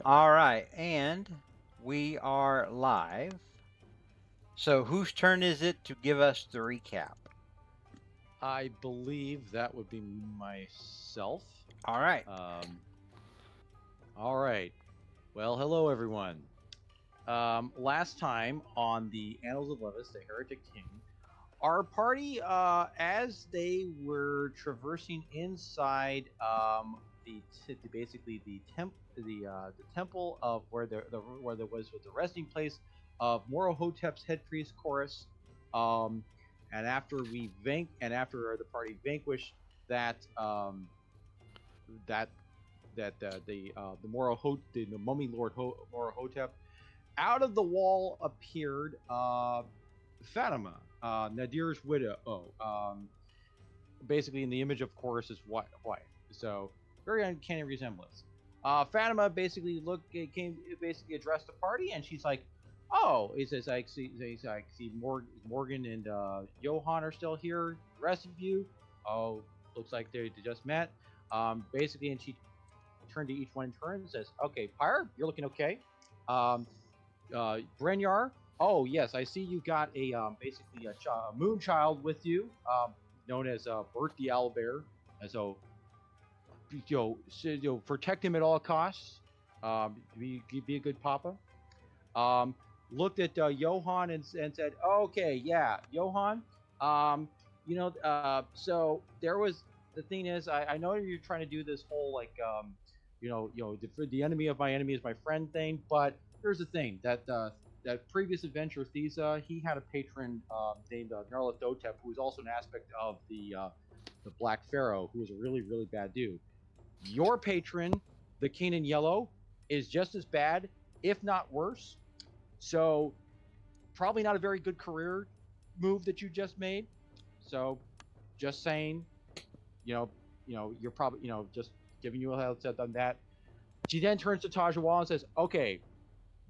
All right, and we are live. So, whose turn is it to give us the recap? I believe that would be myself. All right. Um, all right. Well, hello everyone. Last time on the Annals of Levis, the Heretic King, our party, as they were traversing inside basically the temple of where there was the resting place of Morohotep's head priest Chorus, um, and after the party vanquished that that the the mummy lord Morohotep, out of the wall appeared Fatima, Nadir's widow. Basically in the image of Chorus's wife. So very uncanny resemblance. Fatima basically came basically addressed the party, and she's like, "Oh," he says, "I see." He's like, "See, Morgan and Johan are still here. The rest of you, oh, looks like they just met." Basically, and she turned to each one in turn and says, "Okay, Pyre, you're looking okay. Um, Brenyar, oh yes, I see you got a basically a moon child with you, known as Bert the Owlbear. And so, protect him at all costs. Be a good papa." Um, Looked at Johan and said, "Okay, yeah, Johan. Um, so there was the thing is, I know you're trying to do this whole like, the enemy of my enemy is my friend thing, but here's the thing that previous adventure, Thesa, he had a patron named Nerlathotep, who was also an aspect of the Black Pharaoh, who was a really really bad dude. Your patron, the King in Yellow, is just as bad, if not worse. So probably not a very good career move that you just made. So just saying, you know, you're probably, just giving you a heads up on that." She then turns to Tajawal and says, "Okay,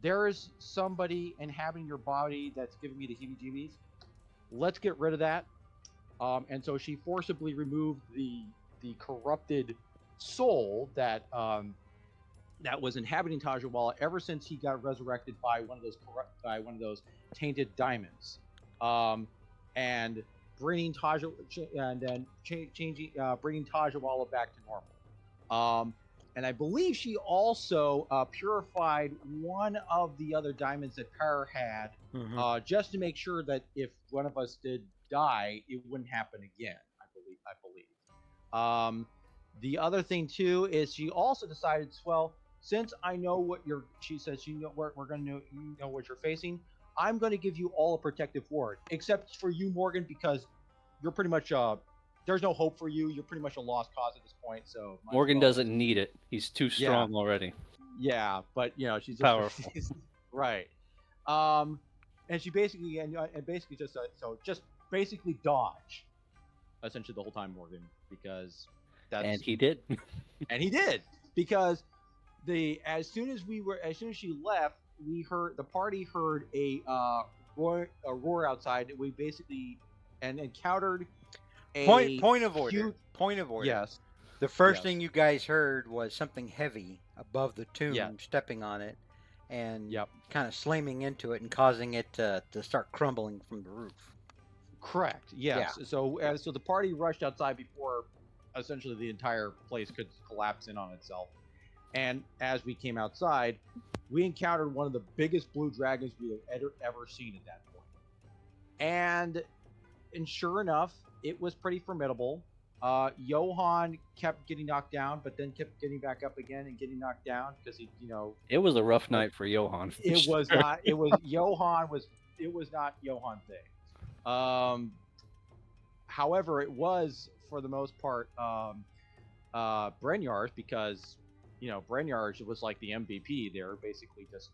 there is somebody inhabiting your body that's giving me the heebie-jeebies. Let's get rid of that." And so she forcibly removed the corrupted soul that was inhabiting Tajawala ever since he got resurrected by one of those tainted diamonds, and bringing Taja and then changing bringing Tajawala back to normal. And I believe she also purified one of the other diamonds that Para had, Mm-hmm. just to make sure that if one of us did die, it wouldn't happen again. I believe. The other thing too is she also decided, well, since I know what you're, she says, you know, we're going to know, you know what you're facing. I'm going to give you all a protective ward, except for you, Morgan, because you're pretty much there's no hope for you. You're pretty much a lost cause at this point. So might as Morgan well doesn't just need it. He's too yeah, strong already. yeah. But she's just Powerful. she's, right. Um, and she basically and basically just basically dodge essentially the whole time, Morgan, because And that's he did. and he did because as soon as she left, we heard the party heard a roar outside. We basically and encountered Point a point of order. huge Point of order. yes, The first thing yes, you guys heard was something heavy above the yeah, tomb stepping on it and yep, kind of slamming into it and causing it to start crumbling from the roof. correct, Yeah. yes. So the party rushed outside before essentially the entire place could collapse in on itself. And as we came outside, we encountered one of the biggest blue dragons we have ever seen at that point. And sure enough, it was pretty formidable. Johan kept getting knocked down, but then kept getting back up again and getting knocked down because he, It was a rough like night for Johan. For it was sure. not. It was Johan was. It was not Johan's day. However, it was for the most part Brenyar's because Brenyar's was like the MVP. They were basically just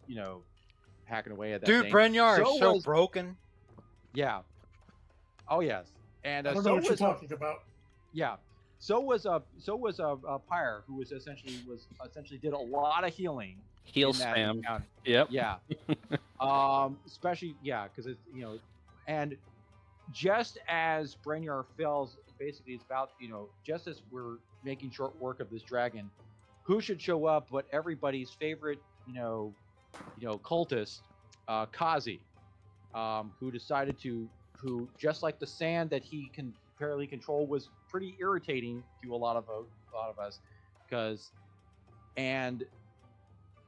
hacking away at that Dude, thing. Brenyar is So so was broken. yeah. Oh yes, and I don't know so what you're was talking about. yeah. So was Pyre, who was essentially did a lot of healing Heel in that spam. encounter. Yep. Yeah. Especially yeah, because it's and just as Brenyar fails, basically it's about just as we're making short work of this dragon, who should show up but everybody's favorite, cultist, Kazi, who decided who just like the sand that he can apparently control was pretty irritating to a lot of us, because and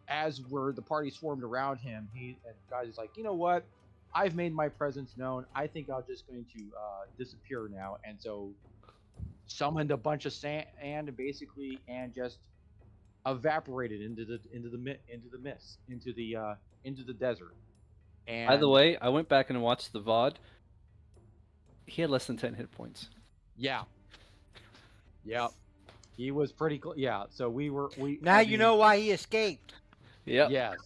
as the party swarmed around him, Kazi's like, you know what? I've made my presence known. I think I'm just going to disappear now, and so summoned a bunch of sand and basically just evaporated into the mist, into the desert. By the And way, I went back and watched the VOD. He had less than 10 hit points. yeah, yeah, he was pretty close. Yeah, so Now you know why he escaped. Yep. Yes,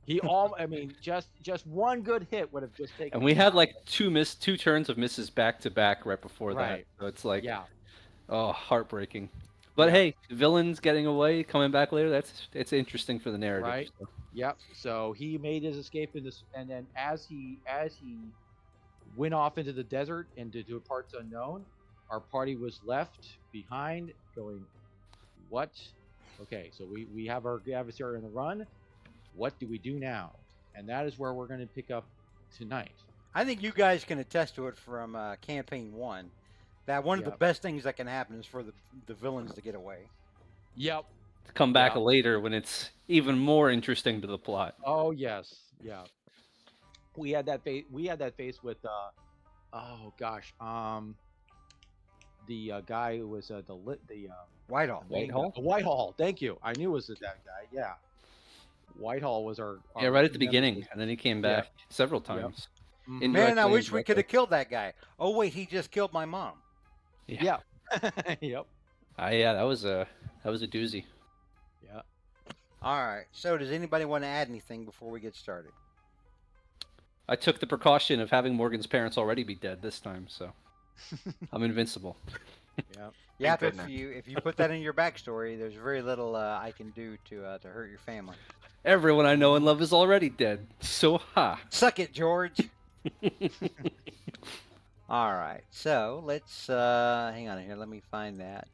he all. I mean, just one good hit would have just taken. And we him had out. like two turns of misses back to back right before Right. that. So it's like, Yeah, oh, heartbreaking. But Yeah. hey, villains getting away, coming back later, it's interesting for the narrative. Right. So. Yep. So he made his escape in this, and then as he went off into the desert and to parts unknown, our party was left behind, going, "What? Okay, so we have our adversary on the run. What do we do now?" And that is where we're going to pick up tonight. I think you guys can attest to it from campaign 1. That one of the Yep. best things that can happen is for the villains to get away. Yep. To come back Yeah. later when it's even more interesting to the plot. Oh yes. Yeah. We had that face. We had that face with oh gosh, the guy who was Whitehall. Whitehall? Whitehall. Thank you. I knew it was that guy. Yeah. Whitehall was our Yeah, right at the nemesis. beginning, and then he came Yeah. back several times. Mhm. Man, Indirectly I and wish we could have directly. killed that guy. Oh wait, he just killed my mom. Yeah. Yep. Yeah, that was a doozy. Yeah. All right. So does anybody want to add anything before we get started? I took the precaution of having Morgan's parents already be dead this time, so I'm invincible. Yeah. Yeah, Thank if goodness. you put that in your backstory, there's very little I can do to hurt your family. Everyone I know and love is already dead. So ha. Suck it, George. All right. So let's hang on here. Let me find that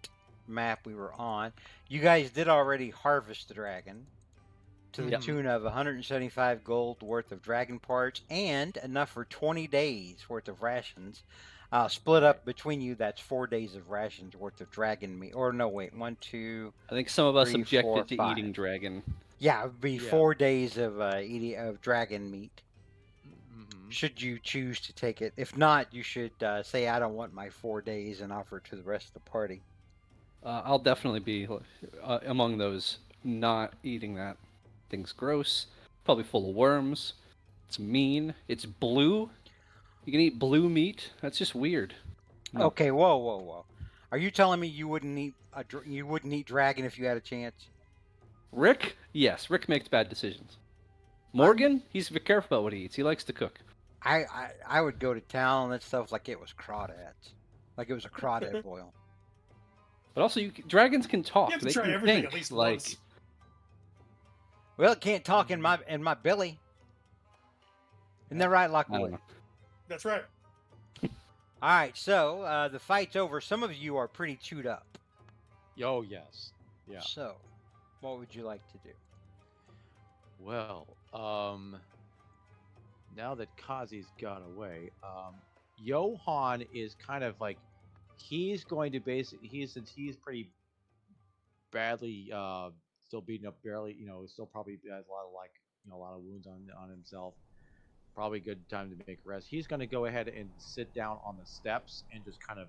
map we were on. You guys did already harvest the dragon to the Yep. tune of 175 gold worth of dragon parts and enough for 20 days worth of rations. Split up between you. That's 4 days of rations worth of dragon meat. Or no, wait, 1, 2. I think some of us 3, objected 4, to 5. eating dragon. Yeah, it would be Yeah. 4 days of eating of dragon meat. Mhm. Should you choose to take it? If not, you should say I don't want my 4 days and offer it to the rest of the party. I'll definitely be among those not eating that. Thing's gross. Probably full of worms. It's mean. It's blue. You can eat blue meat. That's just weird. No. Okay, whoa. Are you telling me you wouldn't eat dragon if you had a chance? Rick? Yes, Rick makes bad decisions. Morgan? He's very careful about what he eats. He likes to cook. I would go to town and that stuff like it was crawdads. Like it was a crawdad boil. But also, dragons can talk. You have to They try can everything think. at least like, once. Well, it can't talk in my belly. Isn't that right, I don't Lockwood? know. That's right. All right, so the fight's over. Some of you are pretty chewed up. Oh yes. Yeah. So, what would you like to do? Well, now that Kazi's got away, Johan is kind of like he's going to since he's pretty badly still beaten up, barely, still probably has a lot of a lot of wounds on himself. Probably a good time to make a rest. He's going to go ahead and sit down on the steps and just kind of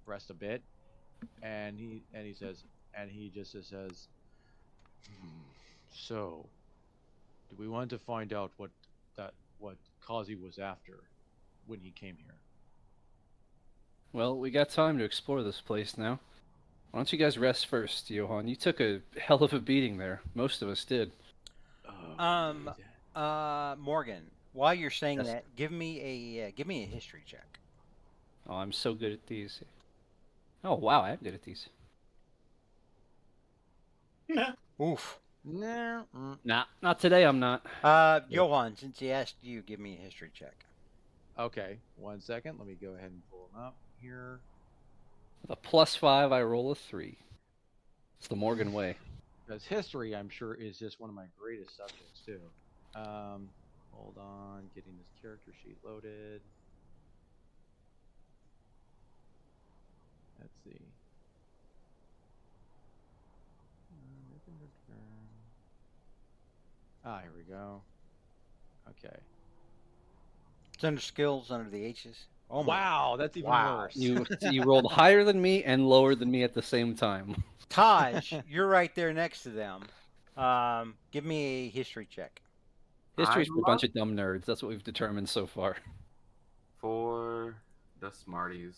rest a bit. And he just says, so, do we want to find out what Kazi was after when he came here? Well, we got time to explore this place now. Why don't you guys rest first, Johan? You took a hell of a beating there. Most of us did. Morgan, while you're saying Yes. that, give me a history check. Oh, I'm so good at these. Oh, wow, I am good at these. Oof. Nah. Nah, not today, I'm not. Johan, since he asked you, give me a history check. Okay, 1 second. Let me go ahead and pull him up here. With a +5, I roll a 3. It's the Morgan way. Because history, I'm sure, is just one of my greatest subjects too. Hold on, getting this character sheet loaded. Let's see. Here we go. Okay. It's under skills under the H's. Oh my! Wow, that's even Wow. worse. You rolled higher than me and lower than me at the same time. Taj, you're right there next to them. Give me a history check. History's I'd for a love bunch of dumb nerds. That's what we've determined so far. for the Smarties.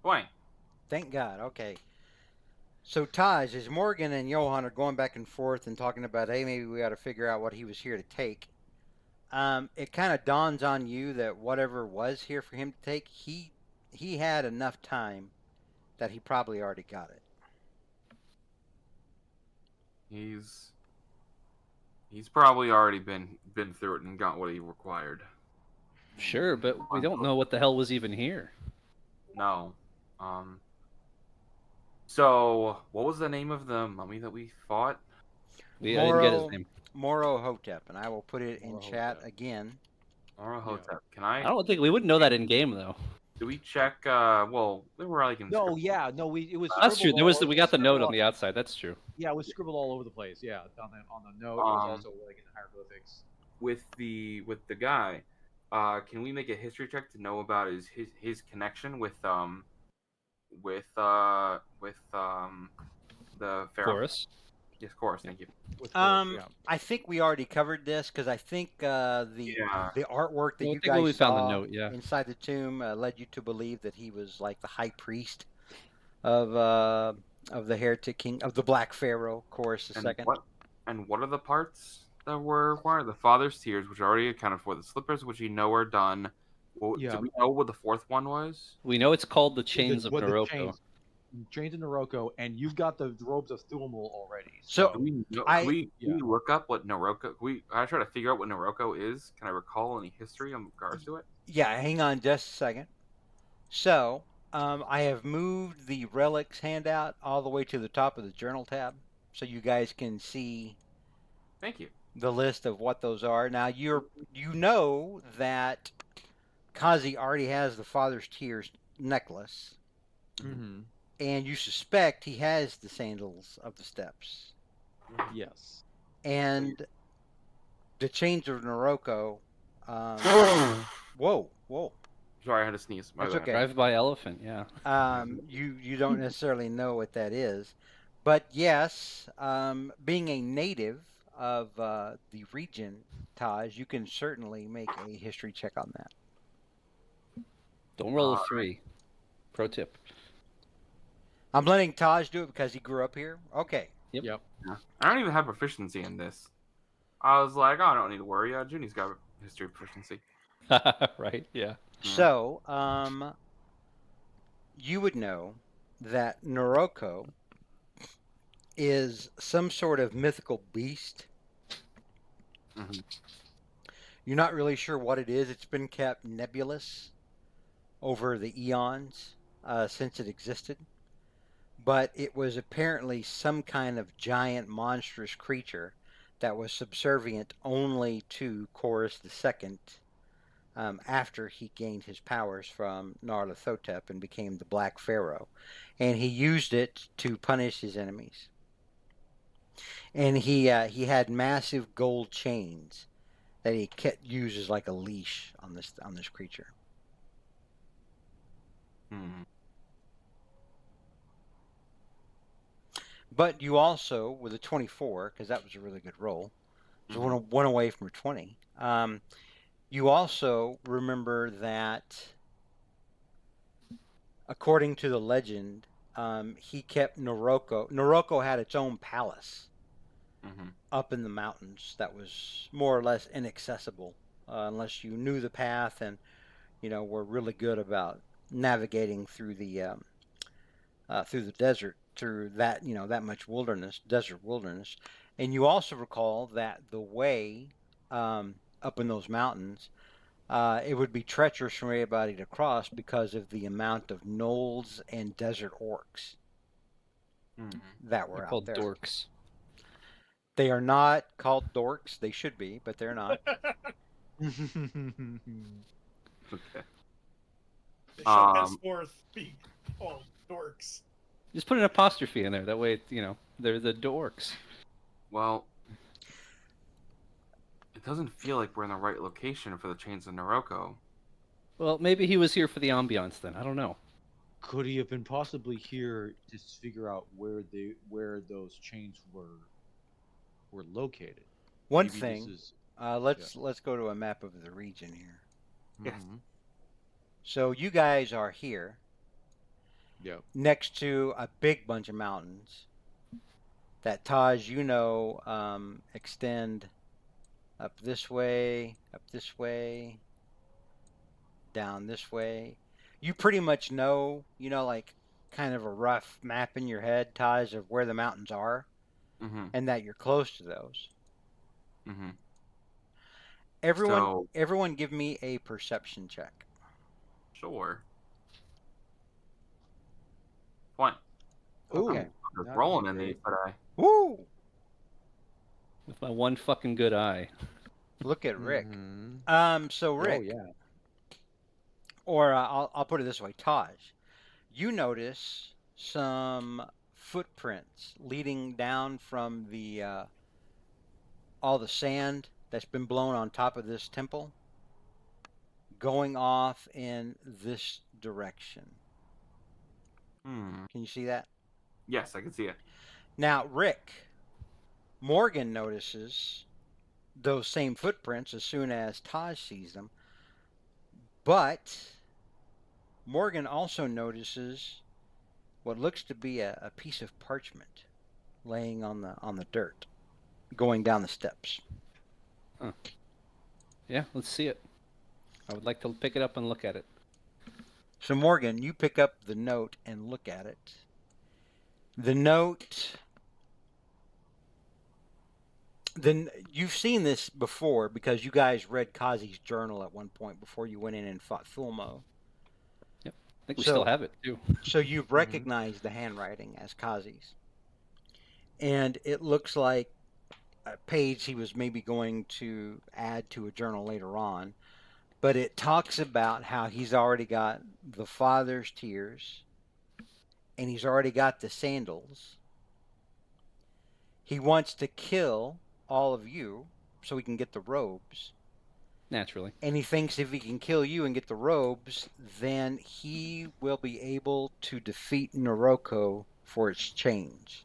20. Thank God. Okay. So Taj, as Morgan and Johan are going back and forth and talking about, hey, maybe we ought to figure out what he was here to take. It kind of dawns on you that whatever was here for him to take, he had enough time that he probably already got it. He's probably already been through it and got what he required. Sure, but we don't know what the hell was even here. No. So what was the name of the mummy that we fought? I didn't get his Moro, name. Moro Hotep, and I will put it in Moro chat Hotep. again. Hotep. Can I don't think we wouldn't know that in game though. Do we check? Well, they were like in. No, yeah, no, it was. That's true. scribbled There was all- we got the note on all- the outside. That's true. Yeah, it was scribbled all over the place. Yeah, on the note. It was also like in hieroglyphics. With the guy. Can we make a history check to know about his connection with the pharaoh? Chorus. Yes, chorus. Thank you. With course, yeah. I think we already covered this because I think the artwork that Well, I you think when we guys found the saw note, yeah. inside the tomb led you to believe that he was like the high priest of the heretic king of the Black Pharaoh, Chorus the second. What are the parts that were required? The father's tears, which are already accounted for. The slippers, which you know are done. Well, Yeah. Do we know what the fourth one was? We know it's called the Chains of What the Morocco. Chains of Noroko, and you've got the robes of Thumul already. So Do we know, I- can we look up what Noroko? I try to figure out what Noroko is. Can I recall any history in regards to it? Yeah, hang on just a second. So I have moved the relics handout all the way to the top of the journal tab, so you guys can see Thank you. the list of what those are. Now you know that Kazi already has the Father's Tears necklace, Mm-hmm. and you suspect he has the Sandals of the Steps, Yes. and the Chains of Noroko. Whoa. Sorry, I had to sneeze. My That's bad. okay. Drive by elephant, yeah. You don't necessarily know what that is, but yes, being a native of the region, Taj, you can certainly make a history check on that. Don't roll a 3. Pro tip. I'm letting Taj do it because he grew up here. Okay. Yep. Yep. Yeah. I don't even have proficiency in this. I was like, oh, I don't need to worry. Junie's got history proficiency. Right, yeah. So, you would know that Noroko is some sort of mythical beast. Mhm. You're not really sure what it is. It's been kept nebulous over the eons since it existed. But it was apparently some kind of giant monstrous creature that was subservient only to Chorus II after he gained his powers from Nyarlathotep and became the Black Pharaoh. And he used it to punish his enemies. And he had massive gold chains that he used as like a leash on this creature. Hmm. But you also, with a 24, because that was a really good roll, so one away from a 20. You also remember that, according to the legend, he kept Noroko. Noroko had its own palace up in the mountains that was more or less inaccessible unless you knew the path and were really good about navigating through the desert, through that that much desert wilderness. And you also recall that the way up in those mountains, it would be treacherous for anybody to cross because of the amount of gnolls and desert orcs. Mhm. that They're were out called there. dorks. They are not called dorks. They should be, but they're not. Okay. They shall Um. henceforth be called dorks. Just put an apostrophe in there. That way, they're the dorks. Well, it doesn't feel like we're in the right location for the chains of Noroko. Well, maybe he was here for the ambiance then. I don't know. Could he have been possibly here to figure out where those chains were located? One Maybe thing, this is let's go to a map of the region here. Yes. Mhm. So you guys are here Yep. next to a big bunch of mountains that Taj, extend up this way, down this way. You pretty much know, like kind of a rough map in your head, Taj, of where the mountains are Mhm. and that you're close to those. Mhm. Everyone, So everyone, give me a perception check. sure. 20. Ooh, Okay. I'm just Not rolling too in these great. today. woo! With my one fucking good eye. Look at Rick. Mhm. So Rick, Oh yeah. or I'll put it this way, Taj, you notice some footprints leading down from the all the sand that's been blown on top of this temple, going off in this direction. Hmm. Can you see that? Yes, I can see it. Now, Rick, Morgan notices those same footprints as soon as Taj sees them, but Morgan also notices what looks to be a piece of parchment laying on the dirt, going down the steps. Huh. Yeah, let's see it. I would like to pick it up and look at it. So Morgan, you pick up the note and look at it. The note. Then you've seen this before because you guys read Kazi's journal at one point before you went in and fought Thulmo. Yep. I think we So- still have it too. So you've recognized the handwriting as Kazi's. And it looks like a page he was maybe going to add to a journal later on. But it talks about how he's already got the father's tears and he's already got the sandals. He wants to kill all of you so he can get the robes. Naturally. And he thinks if he can kill you and get the robes, then he will be able to defeat Noroko for its change.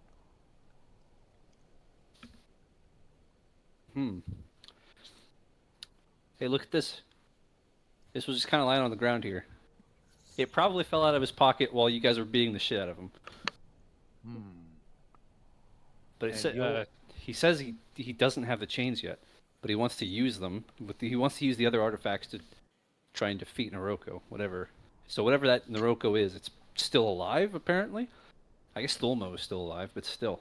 Hey, look at this. This was just kind of lying on the ground here. It probably fell out of his pocket while you guys were beating the shit out of him. Hmm. But it And said, you'll- he says he doesn't have the chains yet, but he wants to use them. He wants to use the other artifacts to try and defeat Noroko, whatever. So whatever that Noroko is, it's still alive apparently. I guess Thulmo is still alive, but still.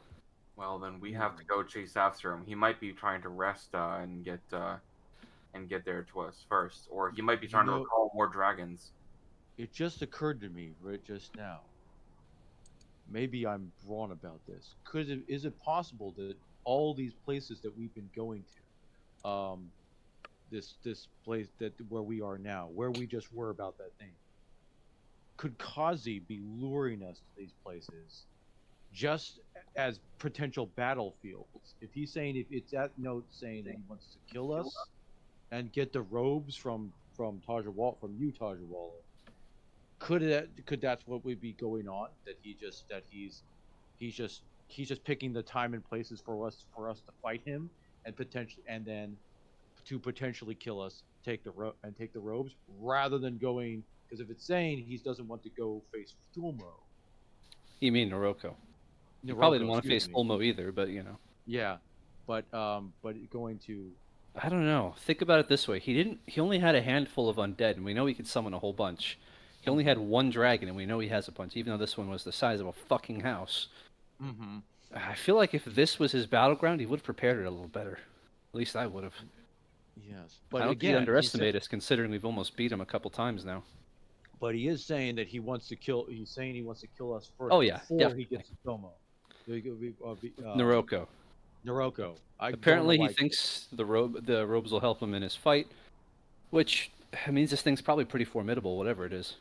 Well, then we have to go chase after him. He might be trying to rest and get there to us first, or he might be trying to recall more dragons. It just occurred to me right just now. Maybe I'm wrong about this. Is it possible that all these places that we've been going to, this place where we are now, where we just were about that thing, could Kazi be luring us to these places just as potential battlefields? If he's saying, if it's that note saying that he wants to kill us and get the robes from Tajawal, from you, Tajawala, could that's what would be going on? That he's just picking the time and places for us to fight him and then to potentially kill us, take the robes, rather than going, because if it's saying he doesn't want to go face Thulmo. You mean Noroko? You probably didn't want to face excuse me. Thulmo either, but Yeah, but going to. I don't know. Think about it this way: he only had a handful of undead, and we know he could summon a whole bunch. He only had one dragon, and we know he has a bunch, even though this one was the size of a fucking house. Mm-hmm. I feel like if this was his battleground, he would have prepared it a little better. At least I would have. Yes, but I don't again, think he'd underestimate us, considering we've almost beat him a couple times now. But he is saying that he wants to kill. He's saying he wants to kill us first. Oh, yeah, before he definitely. gets to Thulmo. Noroko. Noroko. I don't know Apparently, he why. thinks the robes will help him in his fight, which means this thing's probably pretty formidable, whatever it is.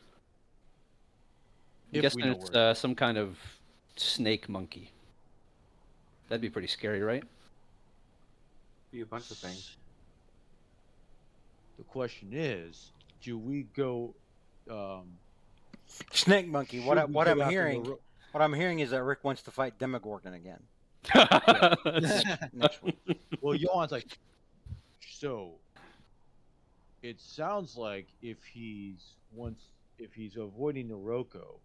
I'm If we guessing know it's where. some kind of snake monkey. That'd be pretty scary, right? Be a bunch of things. The question is, do we go? Snake monkey. Should we What I'm go after hearing, what I'm hearing is that Rick wants to fight Demogorgon again That's- next week. Well, Johan's like, so it sounds like if he's avoiding Noroko,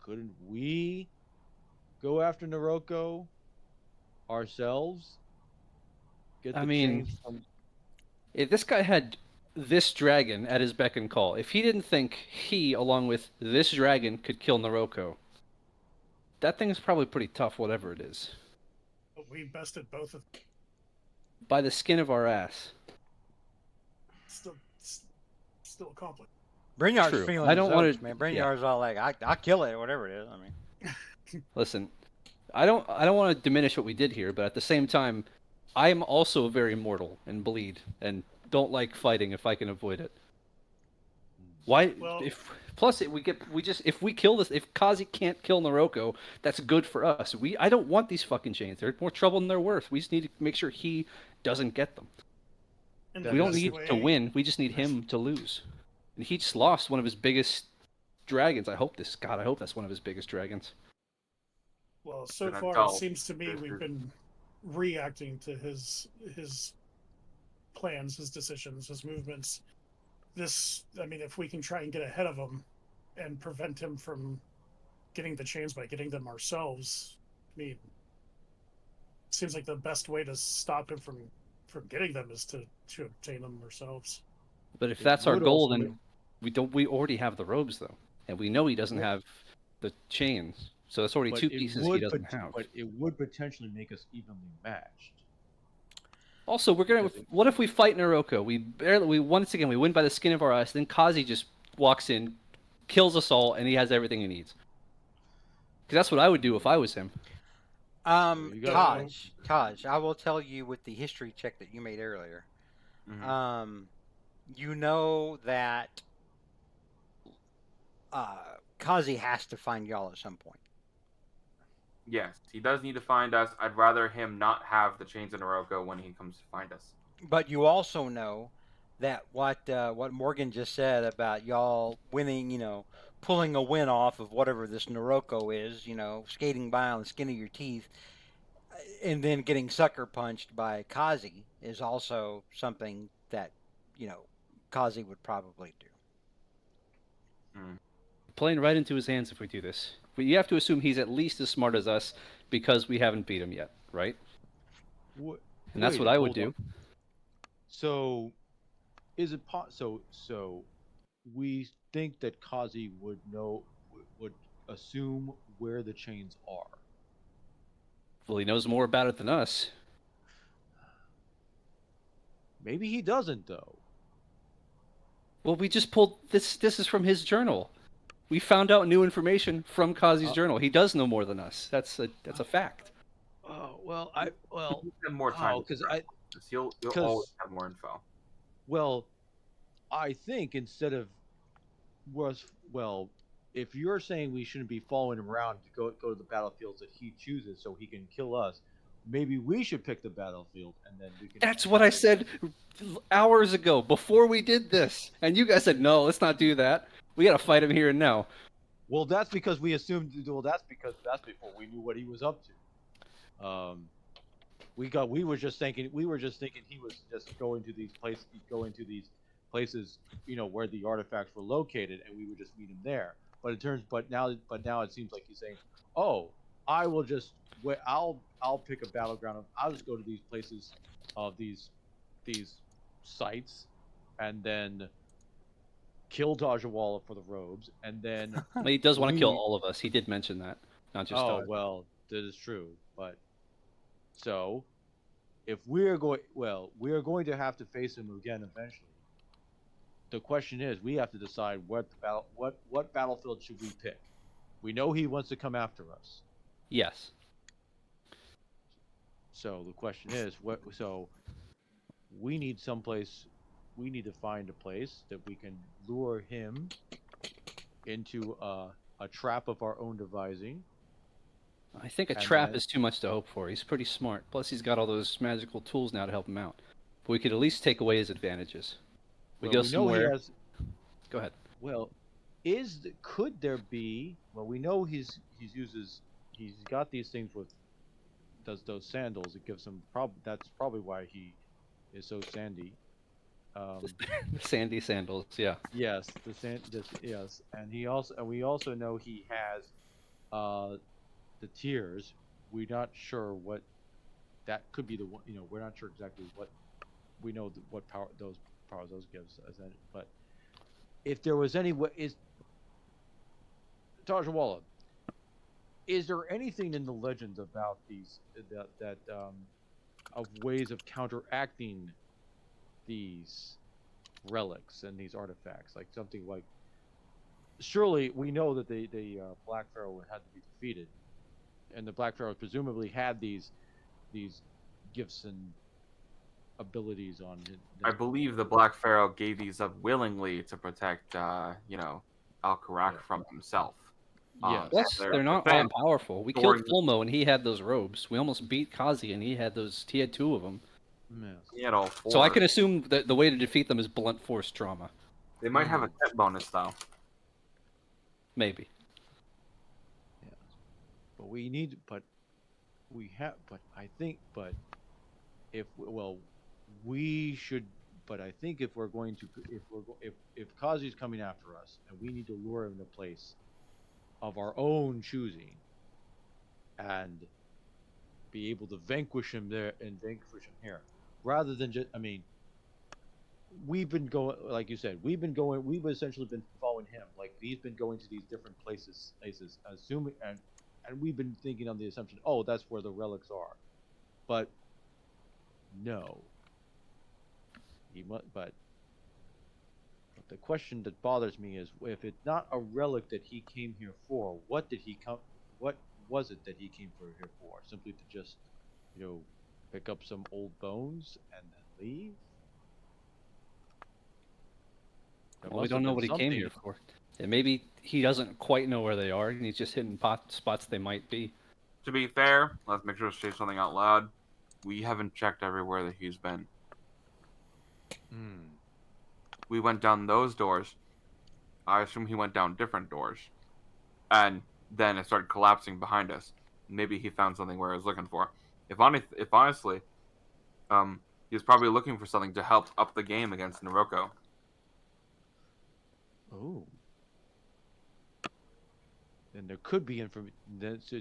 couldn't we go after Noroko ourselves? Get the I mean, chains from if this guy had this dragon at his beck and call, if he didn't think he, along with this dragon, could kill Noroko, that thing is probably pretty tough, whatever it is. But we bested both of them. By the skin of our ass. Still a conflict. Brynjar's True. feeling I don't his wanna- oats, man. yeah. Brynjar's all like, I'll kill it, whatever it is. I mean, Listen, I don't want to diminish what we did here, but at the same time, I am also very mortal and bleed and don't like fighting if I can avoid it. Why? Well- If we kill this, if Kazi can't kill Noroko, that's good for us. I don't want these fucking chains. They're more trouble than they're worth. We just need to make sure he doesn't get them. And We don't best need way- to win. We just need him to lose. And he just lost one of his biggest dragons. I hope that's one of his biggest dragons. Well, so But far it until seems to me there's- we've been reacting to his plans, his decisions, his movements. I mean, if we can try and get ahead of him and prevent him from getting the chains by getting them ourselves, I mean, it seems like the best way to stop him from getting them is to obtain them ourselves. But if It that's our would goal, also then we already have the robes though, and we know he doesn't Well- have the chains. So that's already two pieces he doesn't have. But it would potentially make us evenly matched. Also, what if we fight Noroko? Once again we win by the skin of our ass. Then Kazi just walks in, kills us all, and he has everything he needs. Because that's what I would do if I was him. You gotta Taj, I will tell you with the history check that you made earlier. Mhm. You know that Kazi has to find y'all at some point. Yes, he does need to find us. I'd rather him not have the chains in Morocco when he comes to find us. But you also know that what Morgan just said about y'all winning, pulling a win off of whatever this Noroko is, skating by on the skin of your teeth, and then getting sucker punched by Kazi is also something that, Kazi would probably do. Playing right into his hands if we do this. But you have to assume he's at least as smart as us because we haven't beat him yet, right? And that's what I would do. So, is it so we think that Kazi would assume where the chains are? Well, he knows more about it than us. Maybe he doesn't though. Well, we just pulled this. This is from his journal. We found out new information from Kazi's journal. He does know more than us. That's a fact. Oh well, He'll have more time. because He'll 'cause- always have more info. I think instead of if you're saying we shouldn't be following him around to go to the battlefields that he chooses so he can kill us, maybe we should pick the battlefield and then we can. That's what I said hours ago before we did this, and you guys said no. Let's not do that. We gotta fight him here and now. Well, that's because we assumed. Well, that's before we knew what he was up to. We were just thinking he was just going to these places, where the artifacts were located, and we would just meet him there. But now it seems like he's saying, "Oh, I'll pick a battleground. I'll just go to these places, these sites, and then kill Dajawala for the robes, and then." Well, he does want to kill all of us. He did mention that, not just Oh us. well, that is true. But so, if we are going to have to face him again eventually. The question is, we have to decide what battlefield should we pick. We know he wants to come after us. Yes. So the question is, what? So we need someplace. We need to find a place that we can lure him into a trap of our own devising, I think a and trap then is too much to hope for. He's pretty smart. Plus, he's got all those magical tools now to help him out. But we could at least take away his advantages. We well, go we know he somewhere. has. Go ahead. Well, could there be? Well, we know he's got these things with does those sandals. It gives him That's probably why he is so sandy. Um, The sandy sandals. Yeah. yes, yes, and we also know he has uh the tears. We're not sure what that could be the one. We're not sure exactly what we know what powers those gives us. But if there was any way, Tajawala, is there anything in the legends about these that of ways of counteracting these relics and these artifacts, like something like surely we know that the Black Pharaoh had to be defeated, and the Black Pharaoh presumably had these gifts and abilities on it. I believe the Black Pharaoh gave these up willingly to protect, Al Karak Yeah. from himself. Yes. Plus, they're not all powerful. We killed storing- Fulmo and he had those robes. We almost beat Kazi and he had those. He had two of them. Yes. He had all four. So I can assume that the way to defeat them is blunt force trauma. They might have a tech bonus though. Maybe. Yes. But we need. But we have. But I think. But if well, we should. But I think if we're going to, if Kazi's coming after us, and we need to lure him to a place of our own choosing, and be able to vanquish him there and vanquish him here, rather than just. I mean, we've been going, like you said, we've essentially been following him. Like he's been going to these different places, assuming, and we've been thinking on the assumption, oh, that's where the relics are, but no. But the question that bothers me is, if it's not a relic that he came here for, what did he come? What was it that he came here for? Simply to just, pick up some old bones and then leave? Well, we don't know what he came here for. And maybe he doesn't quite know where they are, and he's just hitting spots they might be. To be fair, let's make sure to say something out loud. We haven't checked everywhere that he's been. We went down those doors. I assume he went down different doors. And then it started collapsing behind us. Maybe he found something where he was looking for. If honestly, he was probably looking for something to help up the game against Naroko. Oh. Then there could be information.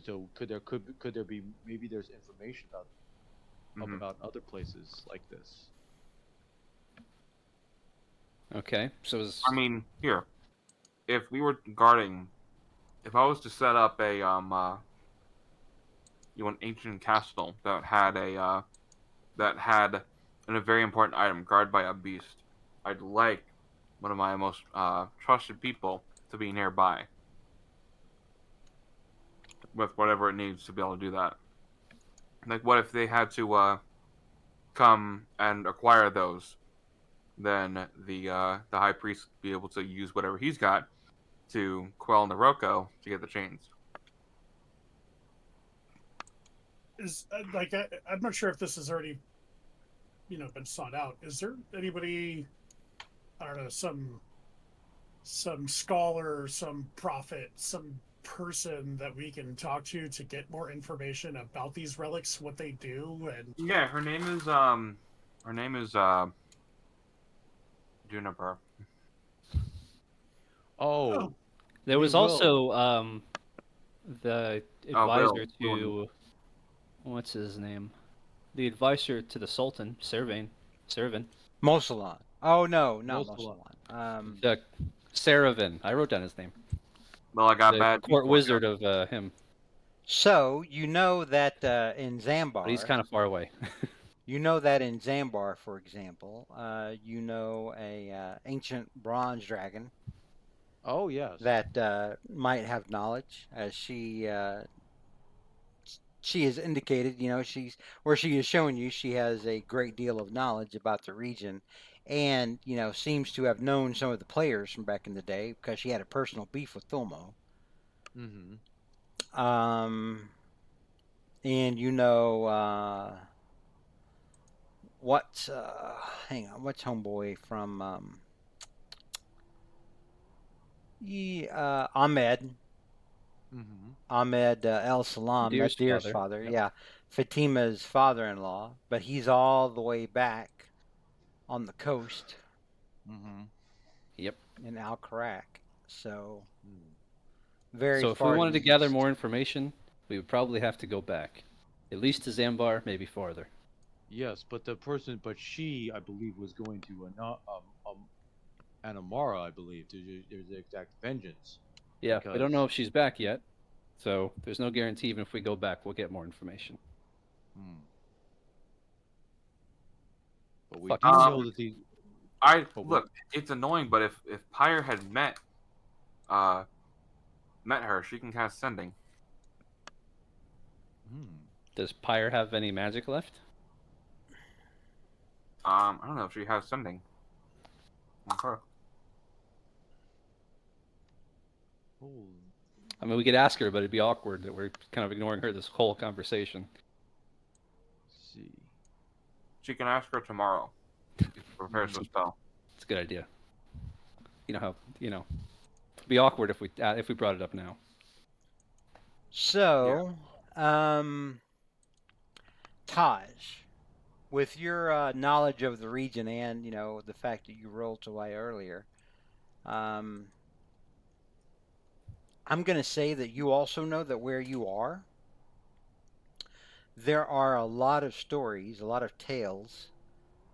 So could there be maybe there's information about other places like this. Okay, so I mean, here, if we were guarding, if I was to set up an ancient castle that had a very important item guarded by a beast, I'd like one of my most trusted people to be nearby with whatever it needs to be able to do that. Like, what if they had to come and acquire those? Then the high priest would be able to use whatever he's got to quell Naroko to get the chains. Is I'm not sure if this has already, been sought out. Is there anybody, I don't know, some scholar, some prophet, some person that we can talk to get more information about these relics, what they do, and Yeah, her name is Juniper. Oh, there was also the advisor Will. to what's his name? The advisor to the Sultan, Servin. Mosalon. Oh no, not Mosalon. Mosalon. The Saravin. I wrote down his name. Well, I got The bad court people wizard here. of him. So you know that in Zambar, But he's kind of far away. you know that in Zambar, for example, you know a ancient bronze dragon Oh yes. that might have knowledge, as she she has indicated, she has shown you she has a great deal of knowledge about the region, and seems to have known some of the players from back in the day because she had a personal beef with Thulmo. Mm-hmm. Um, and what? Hang on, what's homeboy from Ahmed? Mm-hmm. Ahmed El Salam, Deer's Meddir's father. father, Yep. yeah, Fatima's father-in-law, but he's all the way back on the coast Mm-hmm. Yep. in Al Karak, so Mm. very So if we far wanted to gather east. more information, we would probably have to go back, at least to Zambar, maybe farther. Yes, but she, I believe, was going to Anamara, I believe, to do the exact vengeance, Yeah, we don't know because if she's back yet, so there's no guarantee even if we go back, we'll get more information. hmm. But we Fuck do this. know Um, that these. I But we. look. It's annoying, but if Pyre had uh met her, she can cast sending. Hmm. Does Pyre have any magic left? I don't know if she has sending. Okay. Oh, I mean, we could ask her, but it'd be awkward that we're kind of ignoring her this whole conversation. see. She can ask her tomorrow. Prepares the spell. It's a good idea. You know how it'd be awkward if we brought it up now. Yeah. So, Taj, with your knowledge of the region and the fact that you rolled so high earlier, um, I'm going to say that you also know that where you are, there are a lot of stories, a lot of tales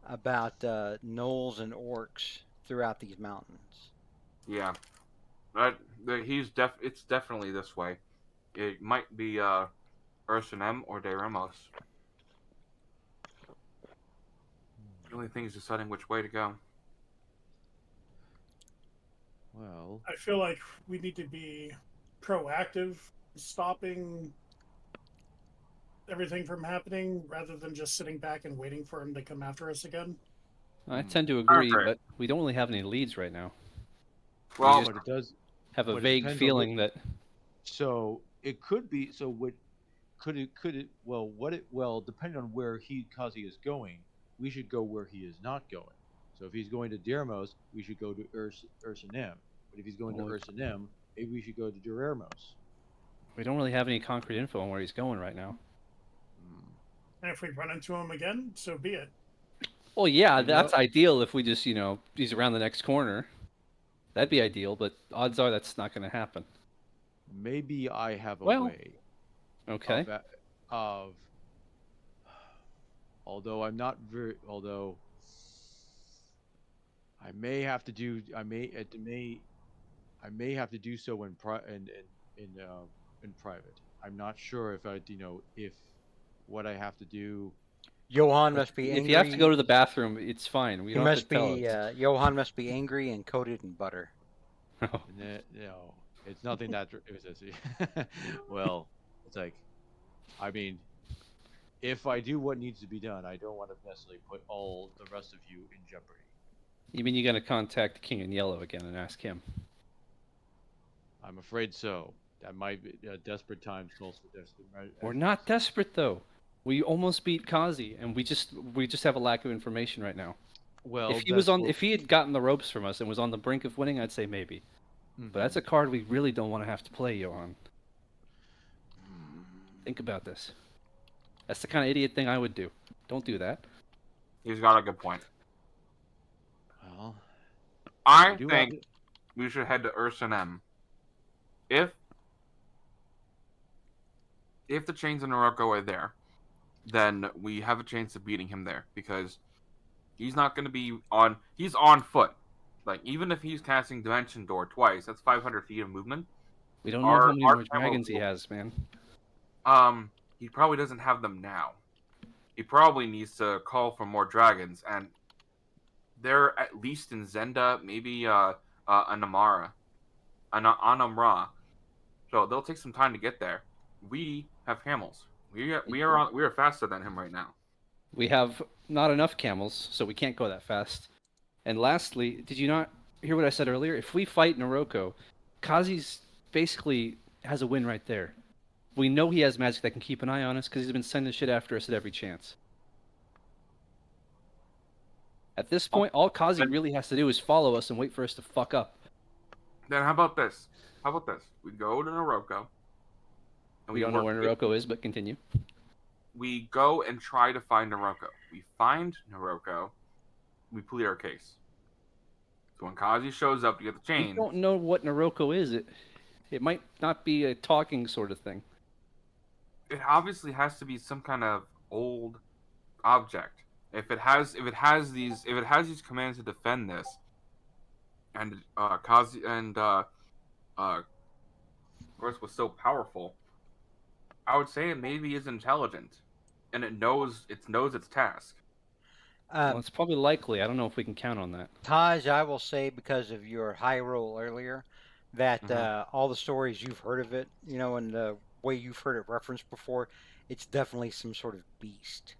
about gnolls and orcs throughout these mountains. Yeah. It's definitely this way. It might be Ursanem or De Ramos. The only thing is deciding which way to go. Well, I feel like we need to be proactive, stopping everything from happening rather than just sitting back and waiting for him to come after us again. I hmm. tend to I agree, agree. but we don't really have any leads right now. We Well, just But it does. have a But it vague depends on what. feeling that So it could be. So what? Could it? Well, what it? Well, depending on where Kazi is going, we should go where he is not going. So if he's going to Dermos, we should go to Ursanem. But if he's going to well, Ursanem, maybe we should go to Durermos. we don't really have any concrete info on where he's going right now. Hmm. And if we run into him again, so be it. Well, yeah, You know that's what? ideal if we just, he's around the next corner. That'd be ideal, but odds are that's not going to happen. Maybe I have a Well, way okay. of although I'm not very although I may have to do I may have to do so in private. I'm not sure if if what I have to do. Johann Look, must be if you have to go angry. to the bathroom, it's fine. We He don't have to must tell be us. Johann must be angry and coated in butter. And then, it's nothing that well, it's like I mean, if I do what needs to be done, I don't want to necessarily put all the rest of you in jeopardy. You mean you're going to contact the King in Yellow again and ask him? I'm afraid so. That might be desperate times calls for desperate measures. We're not desperate though. We almost beat Kazi, and we just have a lack of information right now. Well, that's what. If he had gotten the ropes from us and was on the brink of winning, I'd say maybe. But that's a card we really don't want to have to play, Johan. Think about this. That's the kind of idiot thing I would do. Don't do that. he's got a good point. Well, we I do have. think we should head to Ursanem. If if the chains in Morocco are there, then we have a chance of beating him there because he's not going to be on. He's on foot. Like even if he's casting Dimension Door twice, that's 500 feet of movement. We don't know how Our many our more camera dragons he will- has, man. he probably doesn't have them now. He probably needs to call for more dragons, and they're at least in Zenda, maybe Anamara, Anamra. So they'll take some time to get there. We have camels. We are faster than him right now. We have not enough camels, so we can't go that fast. And lastly, did you not hear what I said earlier? If we fight Noroko, Kazi's basically has a win right there. We know he has magic that can keep an eye on us because he's been sending shit after us at every chance. At this point, all Kazi Then, really has to do is follow us and wait for us to fuck up. then how about this? How about this? We go to Noroko. And We don't know work where Noroko is, but continue. We go and try to find Noroko. We find Noroko. We plead our case. So when Kazi shows up to get the We chain, don't know what Noroko is. It might not be a talking sort of thing. it obviously has to be some kind of old object. If it has these commands to defend this, and Kazi and Gross was so powerful, I would say it maybe is intelligent, and it knows its task. Well, it's probably likely. I don't know if we can count on that. Taj, I will say because of your high roll earlier, that Mhm. all the stories you've heard of it, and the way you've heard it referenced before, it's definitely some sort of beast,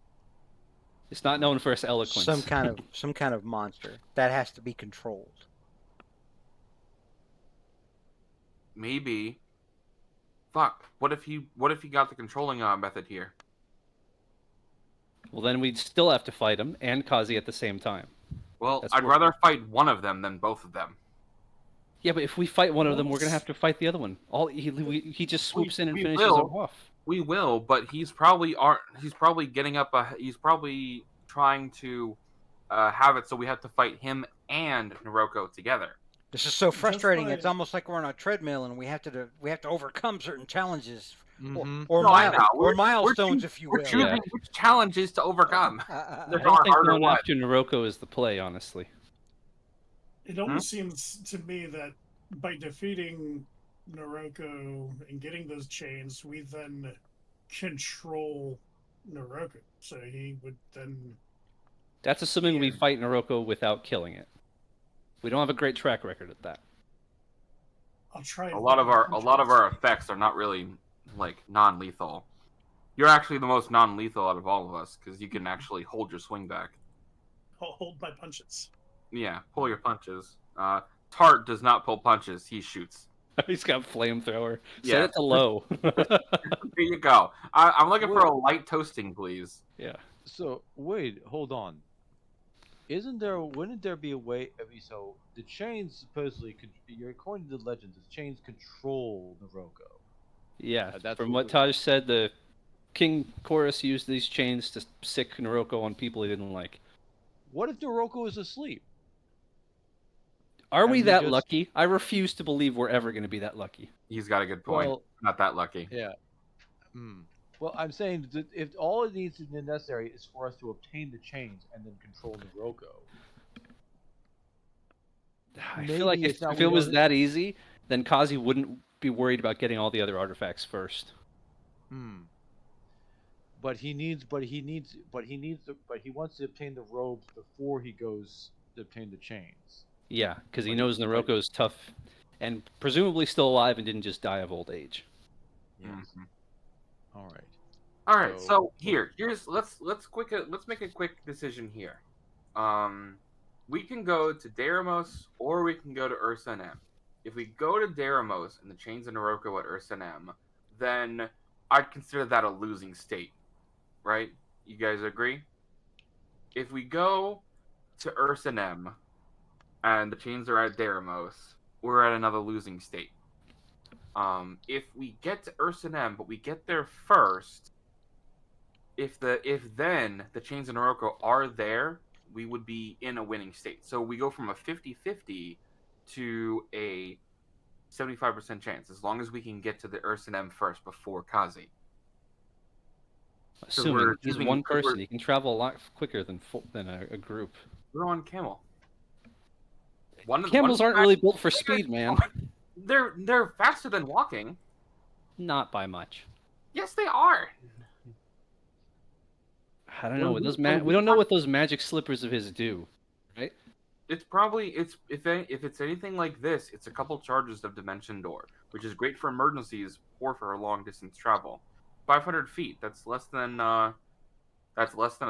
It's not known for its eloquence. some kind of monster that has to be controlled. Maybe. Fuck. What if he got the controlling method here? Well, then we'd still have to fight him and Kazi at the same time. Well, That's I'd what- rather fight one of them than both of them. Yeah, but if we fight one of them, we're gonna Yes. have to fight the other one. He just swoops in and we finishes will. it off. We will, but he's probably getting up. He's probably trying to have it so we have to fight him and Noroko together. This is so frustrating. by- It's almost like we're on a treadmill and we have to overcome certain challenges Mhm. or, No, I know. milestones, if you We're will. choosing which challenges to overcome. I There's don't think harder going one. after Noroko is the play, honestly. It almost seems to me that by defeating Noroko and getting those chains, we then control Noroko. So he would then. That's assuming we Yeah. fight Noroko without killing it. We don't have a great track record at that. I'll try. A lot of our effects are not really like non-lethal. You're actually the most non-lethal out of all of us because you can actually hold your swing back. I'll hold my punches. Yeah, pull your punches. Tart does not pull punches; he shoots. He's got flamethrower. Yeah. Set it to low. There you go. I'm looking for a light toasting, please. Yeah. So wait, hold on. Wouldn't there be a way? I mean, so the chains supposedly, you're according to the legends, the chains control Noroko. Yeah. That's From what what Taj said, the King Chorus used these chains to sick Noroko on people he didn't like. What if Noroko is asleep? Are And we we that just- lucky? I refuse to believe we're ever going to be that lucky. He's got a good point. Well, Not that lucky. yeah. Well, I'm saying that if all it needs to be necessary is for us to obtain the chains and then control Noroko. I feel like Maybe if it's not it was what- that easy, then Kazi wouldn't be worried about getting all the other artifacts first. But he wants to obtain the robes before he goes to obtain the chains. Yeah, because he But knows Noroko's tough and presumably still alive and didn't just die of old age. Mhm. All right. All right. So- So here's let's make a quick decision here. We can go to Deramos or we can go to Ursa and M. If we go to Deramos and the chains of Noroko at Ursa and M, then I'd consider that a losing state, right? You guys agree? If we go to Ursa and M and the chains are at Deramos, we're at another losing state. If we get to Ursa and M, but we get there first, if then the chains of Noroko are there, we would be in a winning state. So we go from a 50-50 to a 75% chance, as long as we can get to the Ursa and M first before Kazi. Assuming we're he's choosing- one because we're- person, he can travel a lot quicker than a group. We're on camel. Camels aren't really built for speed, man. They're faster than walking. Not by much. Yes, they are. I don't know. Well, We don't know what those magic slippers of his do, right? It's probably if it's anything like this, it's a couple charges of Dimension Door, which is great for emergencies or for long distance travel. 500 feet. That's less than a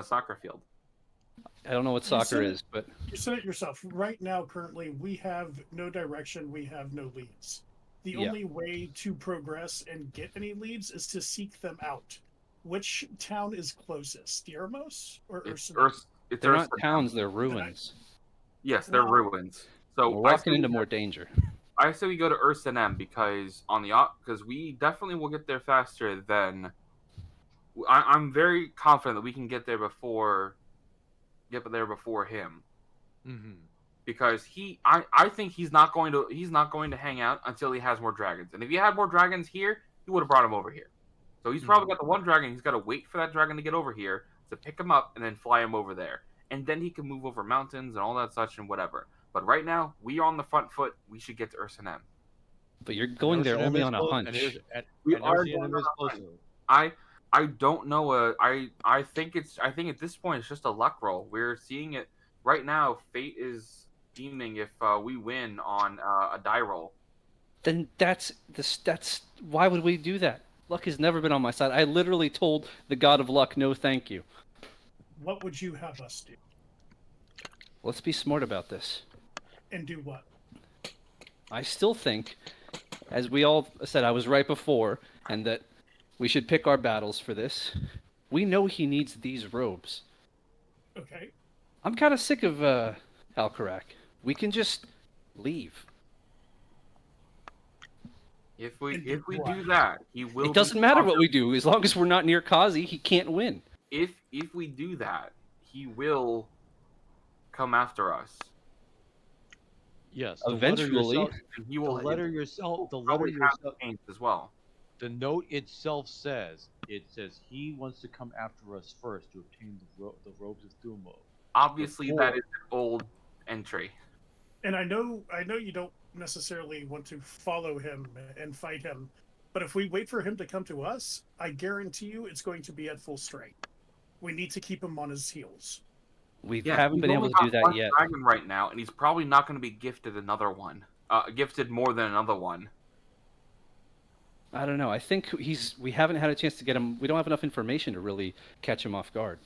soccer field. I don't know what You soccer said it. is, but You said it yourself. Right now, currently, we have no direction. We have no leads. The yeah, only way to progress and get any leads is to seek them out. Which town is closest, Dearmos or It's Ursuline? Urs. It's they're not Ursa. towns; they're And I, ruins. Yes, they're well, ruins. So We're walking into more danger. I say we go to Ursa M because because we definitely will get there faster than I'm very confident that we can get there before him Mm-hmm. because I think he's not going to hang out until he has more dragons. And if he had more dragons here, he would have brought him over here. So he's probably got the one dragon. He's got to wait for that dragon to get over here to pick him up and then fly him over there. And then he can move over mountains and all that such and whatever. But right now, we are on the front foot. We should get to Ursanem. But you're going there only on a And hunch. We and are Ursanem going on is a closer. hunt. I don't know. I think at this point it's just a luck roll. We're seeing it right now. Fate is deeming if we win on a die roll. Then that's why would we do that? Luck has never been on my side. I literally told the god of luck, no thank you. what would you have us do? Let's be smart about this. And do what? I still think, as we all said, I was right before, and that we should pick our battles for this. We know he needs these robes. Okay. I'm kind of sick of Alcarak. We can just leave. If we And do do what? that, he will. It doesn't matter what we do. As long as we're not near Kazi, he can't win. If we do that, he will come after us. Yes, Eventually. And he will. The letter yourself. As well. The note itself says he wants to come after us first to obtain the robes of Thumo. Obviously, Before. that is an old entry. And I know you don't necessarily want to follow him and fight him, but if we wait for him to come to us, I guarantee you it's going to be at full strength. We need to keep him on his heels. We Yeah, haven't he's been able only to do got that one yet. dragon right now, and he's probably not going to be gifted another one. Gifted more than another one. I don't know. I think we haven't had a chance to get him. We don't have enough information to really catch him off guard.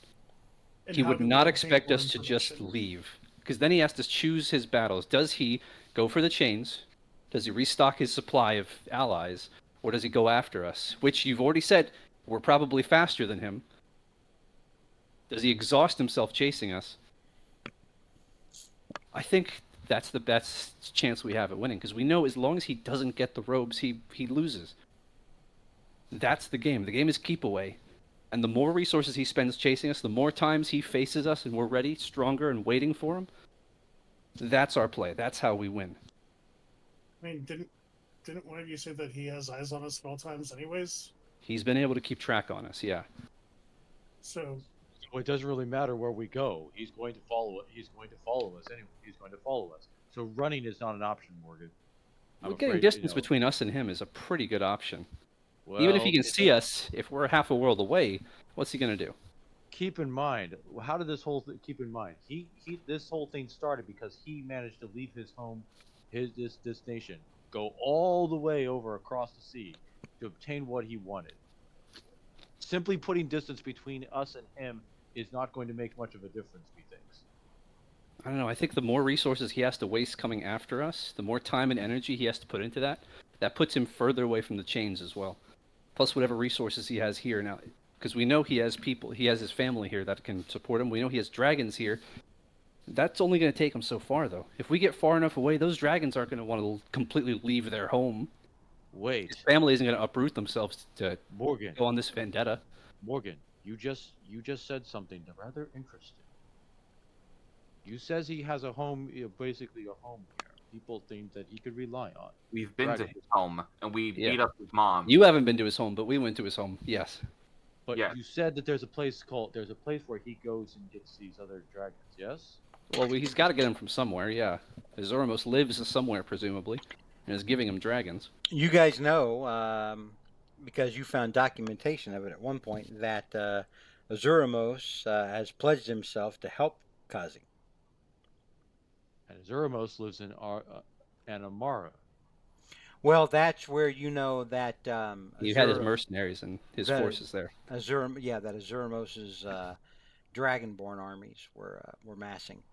And He how would do we not obtain expect more us to just information? leave. Because then he has to choose his battles. Does he go for the chains? Does he restock his supply of allies? Or does he go after us? Which you've already said, we're probably faster than him. Does he exhaust himself chasing us? I think that's the best chance we have at winning. Because we know as long as he doesn't get the robes, he loses. That's the game. The game is keep away. And the more resources he spends chasing us, the more times he faces us and we're ready, stronger, and waiting for him. That's our play. That's how we win. I mean, didn't one of you say that he has eyes on us at all times anyways? He's been able to keep track on us, yeah. So So it doesn't really matter where we go. He's going to follow it. He's going to follow us anyway. He's going to follow us. So running is not an option, Morgan. Well, getting distance between us and him is a pretty good option. Even if he can see us, if we're half a world away, what's he going to do? Keep in mind, how did this whole keep in mind? This whole thing started because he managed to leave his home, this nation, go all the way over across the sea to obtain what he wanted. Simply putting distance between us and him is not going to make much of a difference, he thinks. I don't know. I think the more resources he has to waste coming after us, the more time and energy he has to put into that puts him further away from the chains as well. Plus whatever resources he has here now. Because we know he has people, he has his family here that can support him. We know he has dragons here. That's only going to take him so far, though. If we get far enough away, those dragons aren't going to want to completely leave their home. Wait, His family isn't going to uproot themselves to Morgan. go on this vendetta. Morgan, you just said something rather interesting. You says he has a home, basically a home here. People think that he could rely on. We've been to Dragon. his home, and we Yeah. beat up his mom. You haven't been to his home, but we went to his home. Yes. But Yes. you said that there's a place where he goes and gets these other dragons. Yes. Well, he's got to get them from somewhere. Yeah. Zoramos lives somewhere, presumably, and is giving him dragons. You guys know, because you found documentation of it at one point, that Azuramos has pledged himself to help Kazi. And Zuramos lives in Anamara. Well, that's where you know that You had his Azura, mercenaries and his that forces there. Azura, that Azurmos's Dragonborn armies were massing,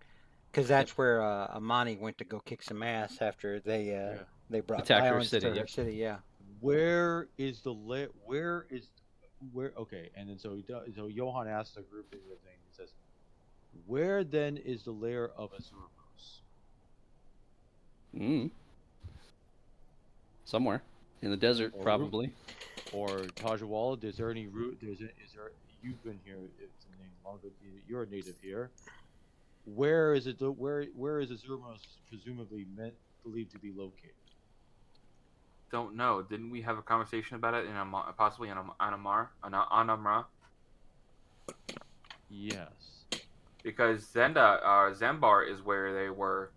because Yep. that's where Amani went to go kick some ass after Yeah. they brought Attacked her violence city. to her Yep. city. Yeah. Where is the where is where? Okay, and then so Johann asks the group the other thing. He says, "Where then is the lair of Azurmos?" Mm. Somewhere in the desert, Or probably. or Tajawala? Is there any route? Is there? You've been here. It's a name longer. You're a native here. Where is it? Where is Azurmos presumably meant believed to be located? Don't know. Didn't we have a conversation about it in possibly in Anamra? Yes. Because Zambar is where they were,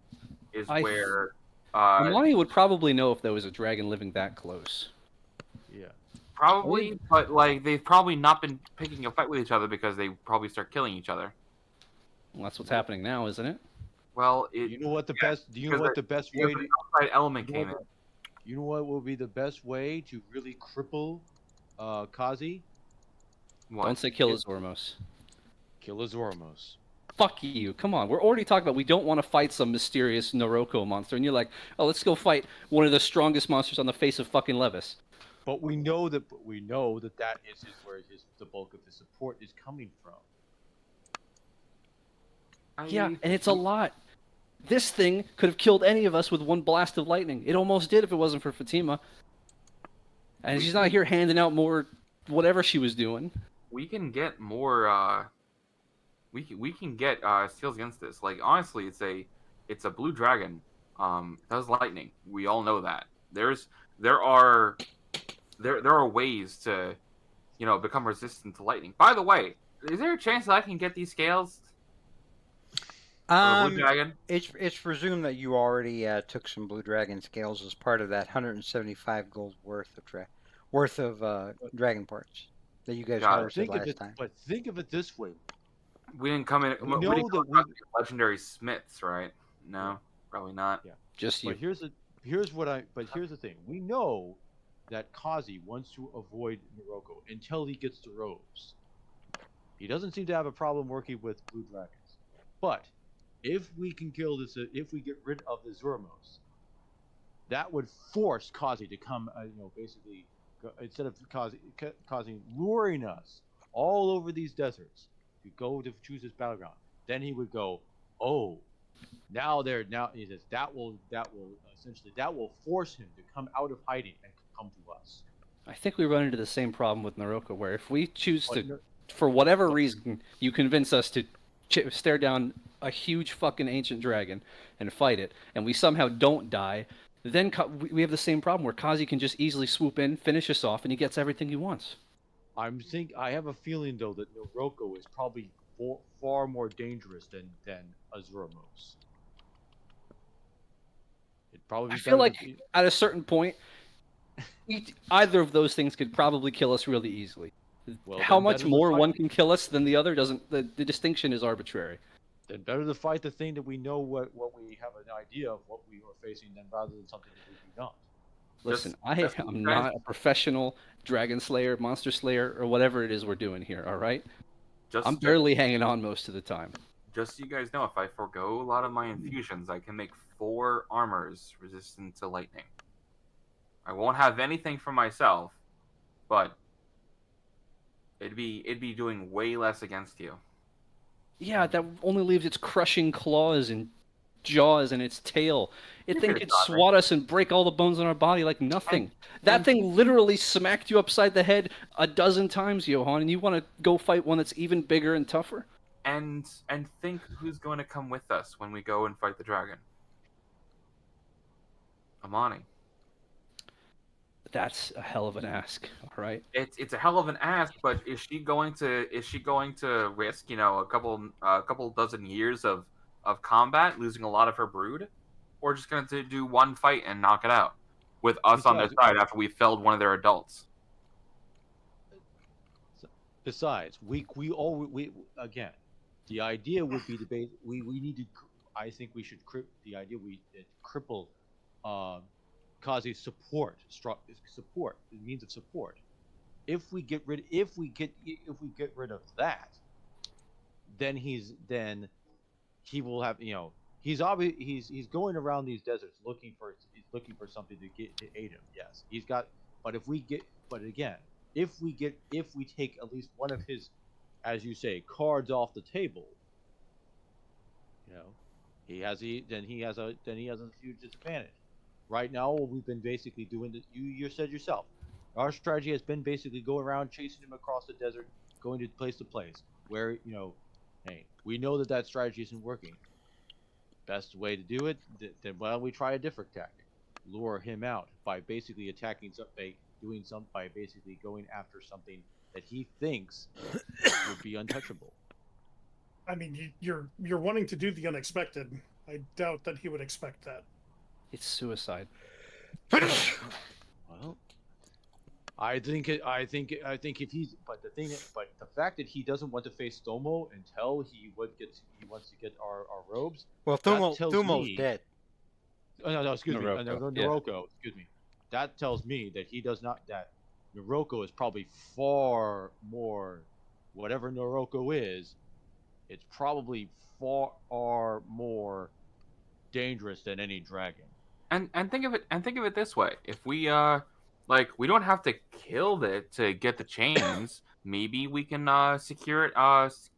is I where Imani would probably know if there was a dragon living that close. Yeah. probably, but like they've probably not been picking a fight with each other because they probably start killing each other. Well, that's what's happening now, isn't it? Well, it You know what the yeah, best? Do you know because what the best because way the to? outside element You know came what in. You know what will be the best way to really cripple Kazi? What? Don't say kill Get- Azormos. Kill Azormos. Fuck you. Come on. We're already talking about we don't want to fight some mysterious Noroko monster. And you're like, oh, let's go fight one of the strongest monsters on the face of fucking Levis. But we know that that is where the bulk of his support is coming from. Yeah, and it's a lot. This thing could have killed any of us with one blast of lightning. It almost did if it wasn't for Fatima. And she's not here handing out more whatever she was doing. We can get more. We can get steals against this. Like honestly, it's a blue dragon. Does lightning. We all know that. There are there are ways to become resistant to lightning. By the way, is there a chance that I can get these scales from a blue dragon? It's presumed that you already took some Blue Dragon scales as part of that 175 gold worth of dragon parts that you guys Got it. harvested last time. But think of it this way. We didn't come in. We We know didn't that come across any legendary smiths, right? No, Yeah. probably not. Yeah. Just you. But here's the thing. We know that Kazi wants to avoid Morocco until he gets the robes. He doesn't seem to have a problem working with blue dragons. But if we can kill this, if we get rid of the Zurmos, that would force Kazi to come, basically, instead of Kazi luring us all over these deserts to go to choose his battleground, then he would go, oh, now he says that will force him to come out of hiding and come to us. I think we run into the same problem with Naroka, where if we choose But to, for whatever reason, you convince us to stare down a huge fucking ancient dragon and fight it, and we somehow don't die, then we have the same problem where Kazi can just easily swoop in, finish us off, and he gets everything he wants. I have a feeling though that Noroko is probably far more dangerous than Azuramos. It'd probably be I feel better like to- at a certain point, either of those things could probably kill us really easily. well, How then much better to more fight- one can kill us than the other doesn't. The distinction is arbitrary. Then better to fight the thing that we know what we have an idea of what we are facing than rather than something that we do not. Listen, Just I'm you not guys- a professional dragon slayer, monster slayer, or whatever it is we're doing here. All right, I'm barely hanging on most of the time. Just so you guys know, if I forego a lot of my infusions, I can make 4 armors resistant to lightning. I won't have anything for myself, but it'd be doing way less against you. Yeah, that only leaves its crushing claws and jaws and its tail. It You're thing gonna could die. swat us and break all the bones in our body like nothing. That and- thing literally smacked you upside the head a dozen times, Johan, and you want to go fight one that's even bigger and tougher? And think who's going to come with us when we go and fight the dragon. Amani. That's a hell of an ask, all right? It's a hell of an ask, but is she going to risk a couple dozen years of combat, losing a lot of her brood, or just going to do one fight and knock it out with us on their side after we felled one of their adults? Besides, we again, the idea would be we need to. I think we should the idea we cripple Kazi's support, support, means of support. If we get rid of that, then he will have, he's going around these deserts looking for something to aid him. Yes, he's got. But again, if we take at least one of his, as you say, cards off the table, you know, he has a huge disadvantage. Right now, what we've been basically doing, you said yourself, our strategy has been basically go around chasing him across the desert, going to place where, hey, we know that strategy isn't working. Best way to do it, then why don't we try a different tactic? Lure him out by basically attacking by basically going after something that he thinks would be untouchable. I mean, you're wanting to do the unexpected. I doubt that he would expect that. It's suicide. Well, I think if he's, but the fact that he doesn't want to face Thomo until he wants to get our robes. Well, Thumo's dead. Oh, no, excuse me, Noroko, yeah. excuse me. That tells me that he does not. That Noroko is probably far more, whatever Noroko is, it's probably far more dangerous than any dragon. And think of it this way: if we we don't have to kill it to get the chains. Maybe we can secure it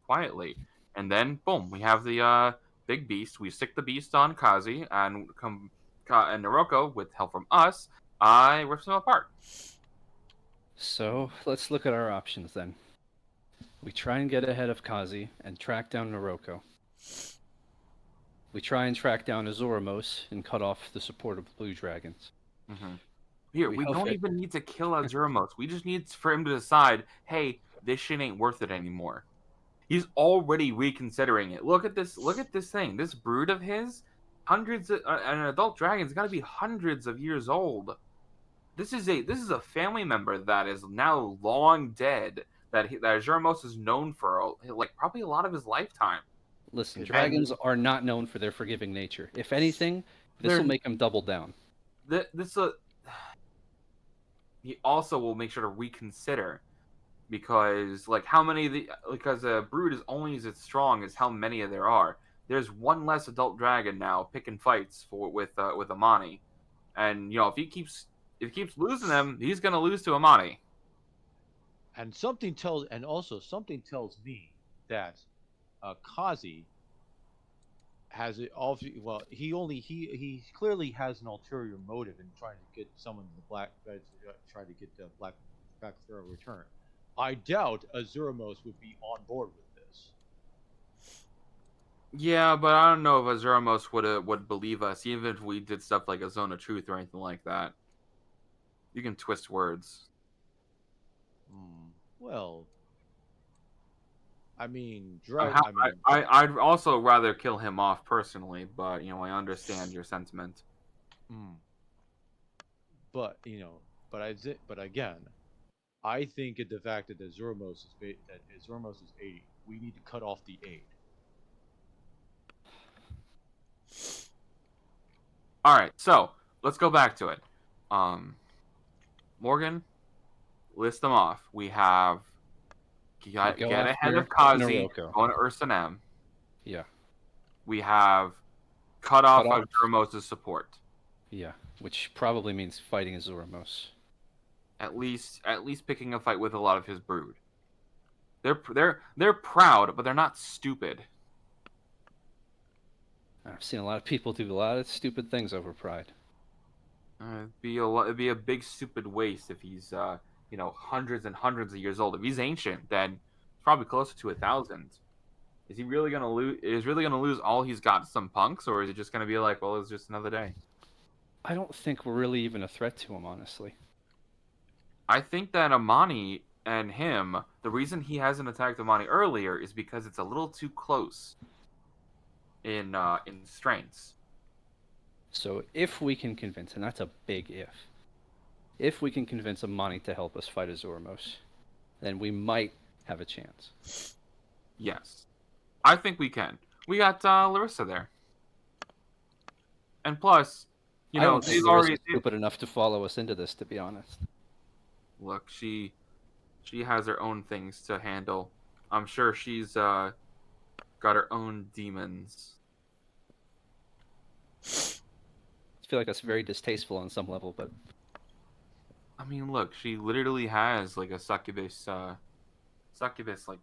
quietly, and then boom, we have the big beast. We stick the beast on Kazi, and and Noroko, with help from us, rips them apart. So let's look at our options then. We try and get ahead of Kazi and track down Noroko. We try and track down Azuramos and cut off the support of the Blue Dragons. Mm-hmm. Here, we don't it... even need to kill Azuramos. We just need for him to decide, hey, this shit ain't worth it anymore. He's already reconsidering it. Look at this thing. This brood of his, an adult dragon's got to be hundreds of years old. This is a family member that is now long dead. That Azuramos is known for, probably a lot of his lifetime. Listen, dragons are not known for their forgiving nature. If anything, this will make him double down. He also will make sure to reconsider, because because a brood is only as strong as how many there are. There's one less adult dragon now picking fights with Amani, and if he keeps losing them, he's gonna lose to Amani. And something tells me that Kazi has it all. Well, he clearly has an ulterior motive in trying to get someone in the try to get the Black Pharaoh return. I doubt Azuramos would be on board with this. Yeah, but I don't know if Azuramos would believe us, even if we did stuff like a Zone of Truth or anything like that. You can twist words. Well, I mean, I'd also rather kill him off personally, but I understand your sentiment. But again, I think the fact that Azuramos is 80, we need to cut off the aid. All right, so let's go back to it. Morgan, list them off. We have get ahead of Kazi, going to Ursanem. Yeah. We have cut off Azuramos' support. Yeah, which probably means fighting Azuramos. At least picking a fight with a lot of his brood. They're proud, but they're not stupid. I've seen a lot of people do a lot of stupid things over pride. It'd be a big stupid waste if he's hundreds and hundreds of years old. If he's ancient, then it's probably closer to 1,000. Is he really gonna lose? Is really gonna lose all he's got to some punks, or is it just gonna be like, well, it's just another day? I don't think we're really even a threat to him, honestly. I think that Amani and him, the reason he hasn't attacked Amani earlier is because it's a little too close in strengths. So if we can convince, and that's a big if we can convince Amani to help us fight Azuramos, then we might have a chance. Yes. I think we can. We got Larissa there. And plus, You I know, don't think she's Lyra's already stupid enough to follow us into this, to be honest. look. She has her own things to handle. I'm sure she's got her own demons. I feel like that's very distasteful on some level, but I mean, look, she literally has like a succubus like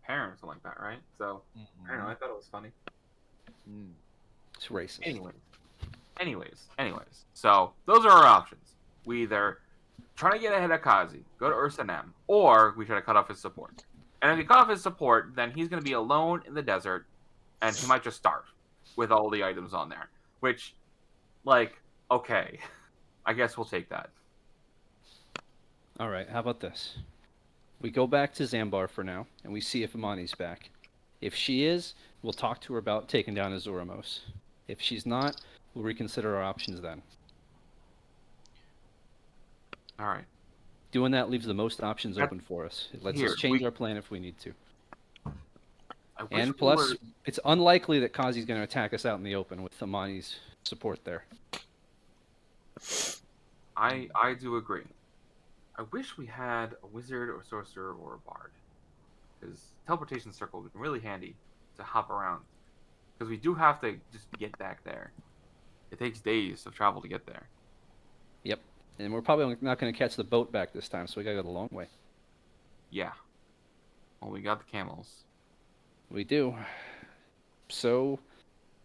parent or something like that, right? So I don't know. I thought it was funny. it's racist. Anyways. So those are our options. We either try to get ahead of Kazi, go to Ursa Nem, or we try to cut off his support. And if we cut off his support, then he's going to be alone in the desert, and he might just starve with all the items on there. Which, like, okay, I guess we'll take that. All right, how about this? We go back to Zambar for now, and we see if Amani's back. If she is, we'll talk to her about taking down Azoramos. If she's not, we'll reconsider our options then. All right. Doing that leaves the most options open for us. It lets us change our plan if we need to. And plus, it's unlikely that Kazi's going to attack us out in the open with Amani's support there. I do agree. I wish we had a wizard or sorcerer or a bard, because teleportation circle would be really handy to hop around. Because we do have to just get back there. It takes days of travel to get there. Yep. And we're probably not going to catch the boat back this time, so we got to go the long way. Yeah. Well, we got the camels. We do. So,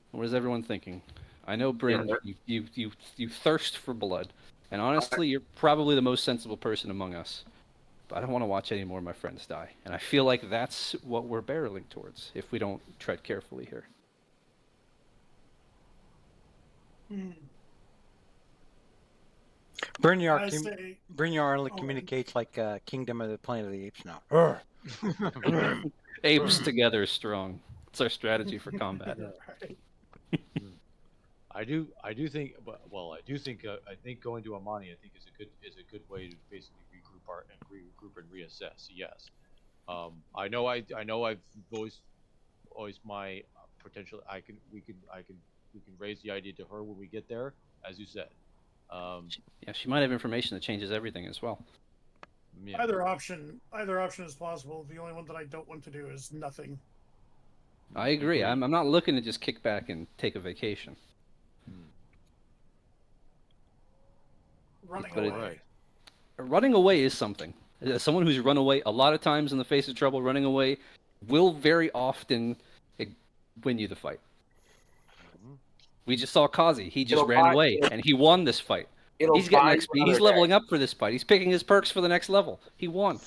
what is everyone thinking? I know, Bryn, you thirst for blood. And honestly, you're probably the most sensible person among us. But I don't want to watch any more of my friends die. And I feel like that's what we're barreling towards, if we don't tread carefully here. Brynjar only communicates like Kingdom of the Planet of the Apes now. Apes together strong. It's our strategy for combat. I do think. I think going to Amani, I think is a good way to basically regroup and reassess. Yes, I know I've voiced my potential. We can raise the idea to her when we get there, as you said. Yeah, she might have information that changes everything as well. Yeah. Either option is possible. The only one that I don't want to do is nothing. I agree. I'm not looking to just kick back and take a vacation. Running away is something. As someone who's run away a lot of times in the face of trouble, running away will very often win you the fight. We just saw Kazi. He just ran away, and he won this fight. He's getting XP. He's leveling up for this fight. He's picking his perks for the next level. He won.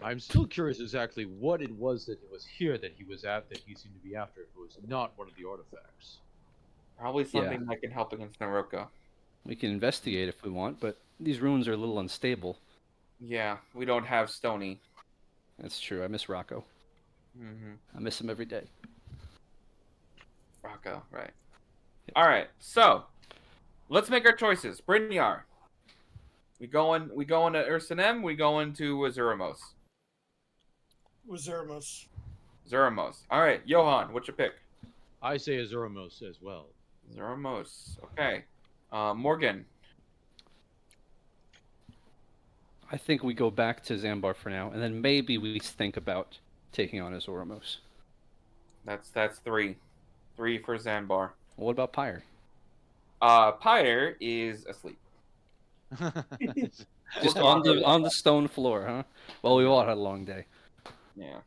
I'm still curious exactly what it was that it was here that he was at, that he seemed to be after. If it was not one of the artifacts. Probably something that can help against Naroka. We can investigate if we want, but these runes are a little unstable. Yeah, we don't have Stony. That's true. I miss Rocco. I miss him every day. Rocco, right. Yep. All right, so let's make our choices. Brynjar. We going to Ursa Nem, we going to Azuramos. Azuramos. All right, Johan, what's your pick? I say Azuramos as well. Azuramos. Okay. Morgan. I think we go back to Zambar for now, and then maybe we think about taking on Azoramos. That's three. 3 for Zambar. Well, what about Pyre? Pyre is asleep. Just on the stone floor, huh? Well, we all had a long day. Yeah.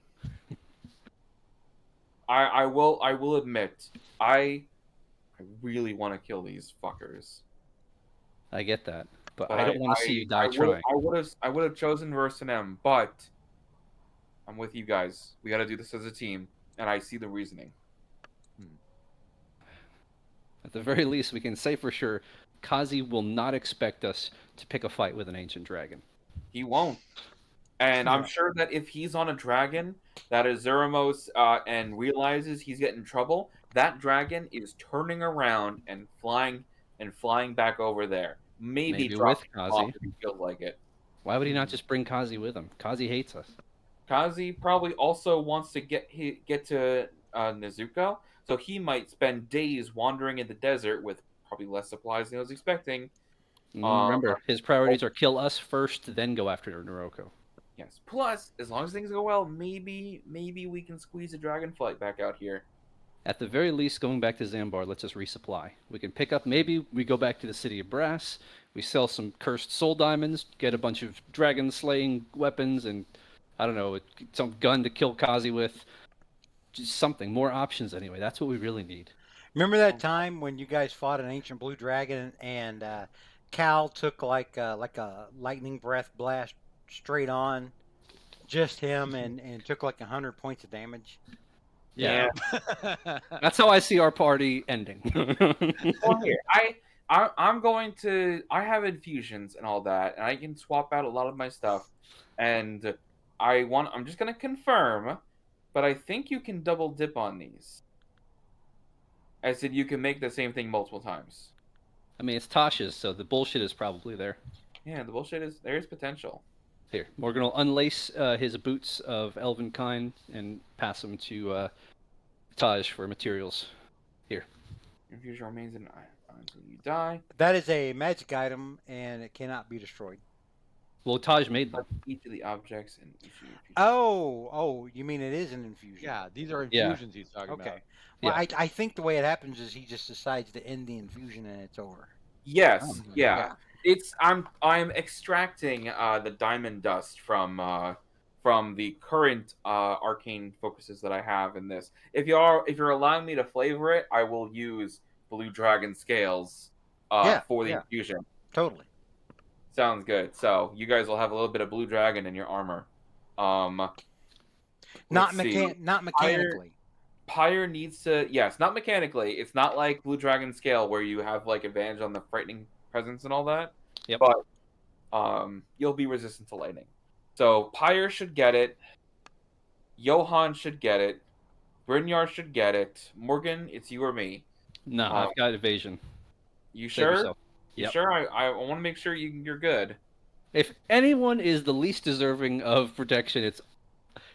I will admit, I really want to kill these fuckers. I get that, but I don't want to see you die trying. I would have chosen Ursa Nem, but I'm with you guys. We got to do this as a team, and I see the reasoning. At the very least, we can say for sure, Kazi will not expect us to pick a fight with an ancient dragon. He won't. And I'm sure that if he's on a dragon that is Zeramos and realizes he's getting in trouble, that dragon is turning around and flying back over there. Maybe with Kazi. If he feels like it. Why would he not just bring Kazi with him? Kazi hates us. Kazi probably also wants to get to Nezuko, so he might spend days wandering in the desert with probably less supplies than he was expecting, Remember, his priorities are kill us first, then go after Noroko. Yes. Plus, as long as things go well, maybe we can squeeze a dragonflight back out here. At the very least, going back to Zambar lets us resupply. We can pick up, maybe we go back to the City of Brass, we sell some cursed soul diamonds, get a bunch of dragon slaying weapons, and I don't know, some gun to kill Kazi with. Just something, more options anyway. That's what we really need. Remember that time when you guys fought an ancient blue dragon and Cal took like a lightning breath blast straight on just him and took like 100 points of damage? Yeah. That's how I see our party ending. Well, here, I'm going to. I have infusions and all that, and I can swap out a lot of my stuff. And I'm just gonna confirm, but I think you can double dip on these. I said you can make the same thing multiple times. I mean, it's Tasha's, so the bullshit is probably there. Yeah, the bullshit is there is potential. Here, Morgan will unlace his boots of elven kind and pass them to Taj for materials. Here. Infusion remains in until you die. That is a magic item and it cannot be destroyed. Well, Taj made them. Each of the objects and each of your infusions. Oh, you mean it is an infusion? Yeah, these are infusions he's talking about. Okay. Well, Yeah. I think the way it happens is he just decides to end the infusion and it's over. Yes, yeah. Yeah. It's I'm extracting the diamond dust from the current arcane focuses that I have in this. If you're allowing me to flavor it, I will use blue dragon scales for the infusion. Totally. Sounds good. So you guys will have a little bit of blue dragon in your armor. Not see. mechanically. Pyre needs to not mechanically. It's not like blue dragon scale where you have like advantage on the frightening presence and all that. Yep. But you'll be resistant to lightning. So Pyre should get it. Johan should get it. Brynjar should get it. Morgan, it's you or me. No, I've got evasion. You Save sure? yourself. You Yep. sure? I want to make sure you're good. If anyone is the least deserving of protection,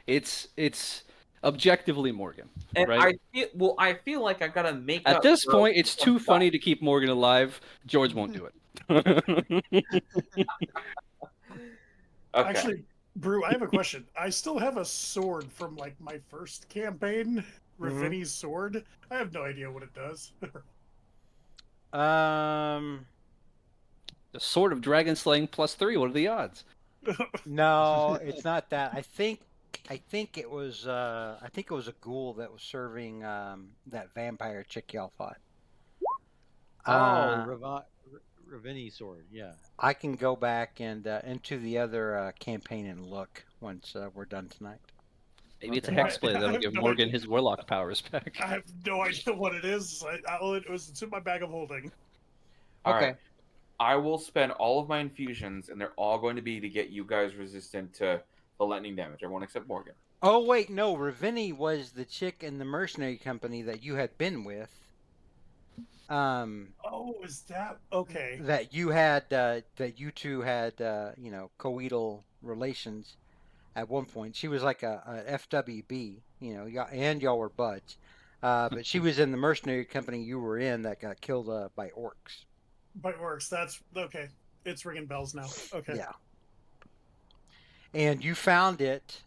it's objectively Morgan. And right? I feel like I gotta make At up this for point, it's too stuff. funny to keep Morgan alive. George won't do it. Okay. Actually, Brew, I have a question. I still have a sword from like my first campaign, Ravini's sword. I have no idea what it does. The Sword of Dragon Slaying +3. What are the odds? No, it's not that. I think it was a ghoul that was serving that vampire chick y'all fought. Ravini sword, yeah. I can go back and into the other campaign and look once we're done tonight. Maybe it's a Okay. hexblade that'll I give have no Morgan idea. his warlock powers back. I have no idea what it is. It's in my bag of holding. All Okay. right. I will spend all of my infusions, and they're all going to be to get you guys resistant to the lightning damage. Everyone except Morgan. Oh wait, no, Ravini was the chick in the mercenary company that you had been with. Oh, is that okay? That you had that you two had coital relations at one point. She was like a FWB, and y'all were buds. But she was in the mercenary company you were in that got killed by orcs. By orcs, that's okay. It's ringing bells now. Okay. Yeah. And you found it.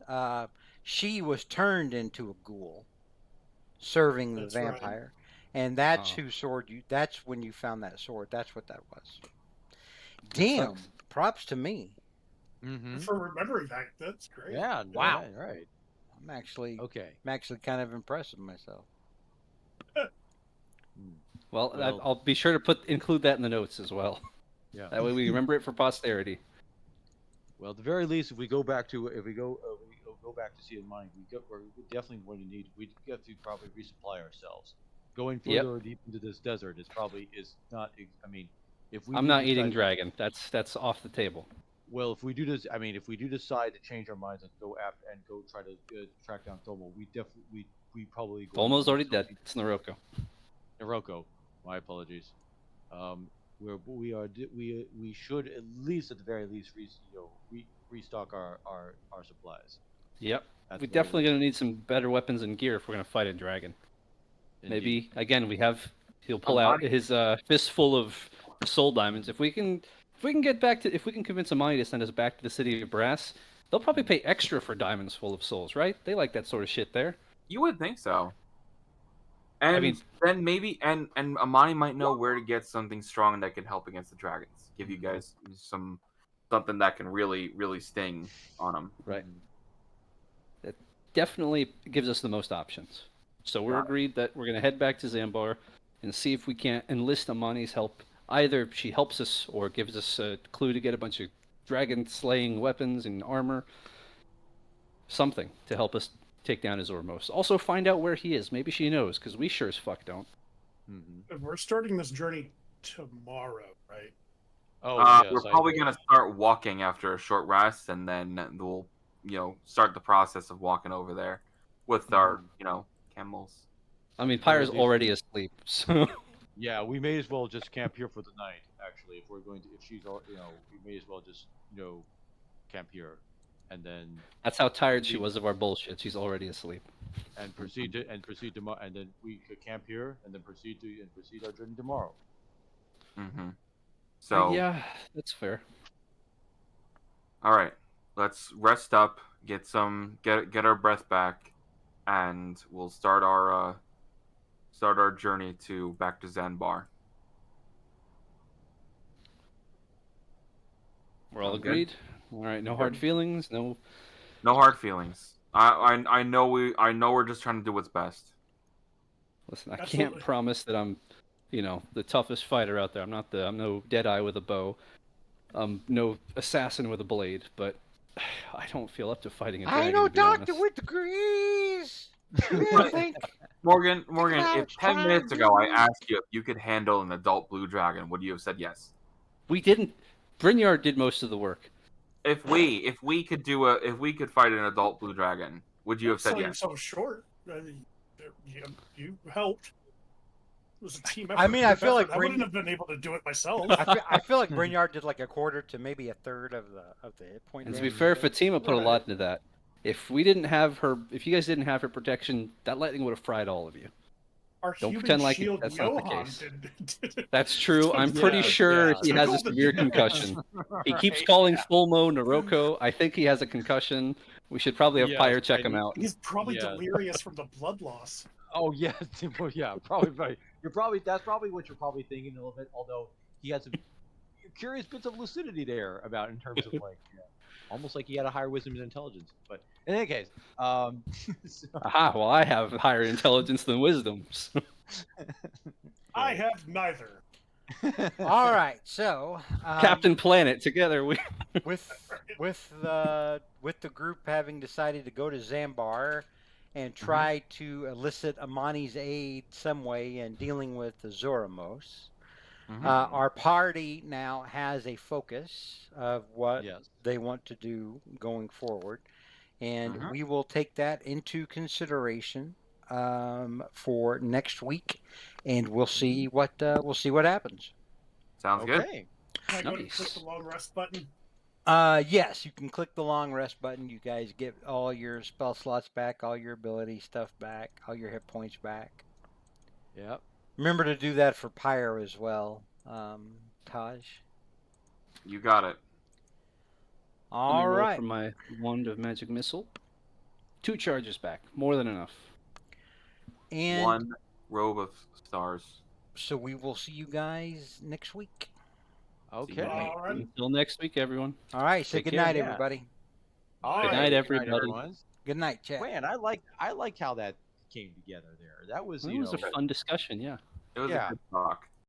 She was turned into a ghoul, serving the That's right. vampire, and that's Oh. who sword you. That's when you found that sword. That's what that was. Damn! sucks. Props to me. Mm-hmm. For remembering that, that's great. Yeah. Wow. Right. I'm actually Okay. kind of impressed with myself. Well, Well- I'll be sure to include that in the notes as well. Yeah. That way we remember it for posterity. Well, at the very least, if we go back to Sea of Mind, we're definitely going to need. We have to probably resupply ourselves. Going Yep. further deep into this desert is not. I mean, if we I'm do not decide- eating dragon. That's off the table. Well, if we do this, if we do decide to change our minds and go try to track down Thomo, we probably go Thomo's into already some- dead. It's Noroko. Naroko. My apologies. We should at least, at the very least, restock our supplies. Yep. That's We're what definitely going to need some better weapons and gear if we're going to fight a dragon. Indeed. Maybe again he'll pull I'm out his fistful of soul diamonds. If we can If we can get back to, if we can convince Amani to send us back to the city of brass, they'll probably pay extra for diamonds full of souls, right? They like that sort of shit there. You would think so. I And mean, then maybe and Amani might know where to get something strong that can help against the dragons. Give you guys something that can really sting on them. right. That definitely gives us the most options. So we're Got it. agreed that we're going to head back to Zambar and see if we can't enlist Amani's help. Either she helps us or gives us a clue to get a bunch of dragon slaying weapons and armor. Something to help us take down Azormos. Also find out where he is. Maybe she knows, because we sure as fuck don't. Mm-hmm. We're starting this journey tomorrow, right? Oh, We're probably gonna start walking after a short rest, and then we'll start the process of walking over there with our camels. I mean, Pyre's already asleep, so Yeah, we may as well just camp here for the night. Actually, if we're going to, if she's, we may as well just, camp here, and then that's how tired she was of our bullshit. She's already asleep. and proceed tomorrow, and then we could camp here, and then proceed our journey tomorrow. Mm-hmm. So yeah, that's fair. all right, let's rest up, get our breath back, and we'll start our journey back to Zanbar. We're all Sound good? agreed. All right, no hard feelings. No. No hard feelings. I know we're just trying to do what's best. Listen, I Absolutely. can't promise that I'm, the toughest fighter out there. I'm no Deadeye with a bow. I'm no assassin with a blade. But I don't feel up to fighting a dragon. I know to be Doctor honest. with degrees. I think Morgan, I if was 10 trying minutes to ago I do- asked you if you could handle an adult blue dragon, would you have said yes? We didn't. Brynjar did most of the work. If we could fight an adult blue dragon, would you have said Sell yes? yourself short. You helped. It was a team effort. I mean, I feel like I wouldn't have been able to do it myself. I feel like Brynjar did like a quarter to maybe a third of the hit point. And to be damage. fair, Fatima put a Right. lot into that. If we didn't have her, if you guys didn't have her protection, that lightning would have fried all of you. Our Don't human pretend like shield that's not the Johan case. did That's true. I'm Yeah, pretty sure yeah. he has a Tickled the severe damage. concussion. He keeps Right, calling yeah. Fulmo Naroko. I think he has a concussion. We should probably have Yes, Pyre check and him out. He's probably Yeah. delirious from the blood loss. Oh yeah, well, yeah, probably right. That's probably what you're probably thinking a little bit. Although he had some curious bits of lucidity there about in terms of like, almost like he had a higher wisdom and intelligence. But in any case, so- Aha, well, I have higher intelligence than wisdom. so- I have neither. All right, so Captain Planet, together we. with the group having decided to go to Zambar and try to elicit Amani's aid some way in dealing with the Zoramos. Mhm. Our party now has a focus of what yes. they want to do going forward, and Mhm. we will take that into consideration for next week, and we'll see what happens. Sounds good. Okay. Can I go and Nice. click the long rest button? Yes, you can click the long rest button. You guys get all your spell slots back, all your ability stuff back, all your hit points back. Yep. Remember to do that for Pyre as well, Taj. You got it. Let me All roll right. for my wand of magic missile. 2 charges back, more than enough. And One robe of stars. so we will see you guys next week. Okay. All right. Until next week, everyone. All right. Say Take good care, night, yeah. everybody. All Good right. night, everybody. everyone. Good night, chat. Man, I liked how that came together there. That was, It you was know, a fun discussion, yeah. It was Yeah. a good talk.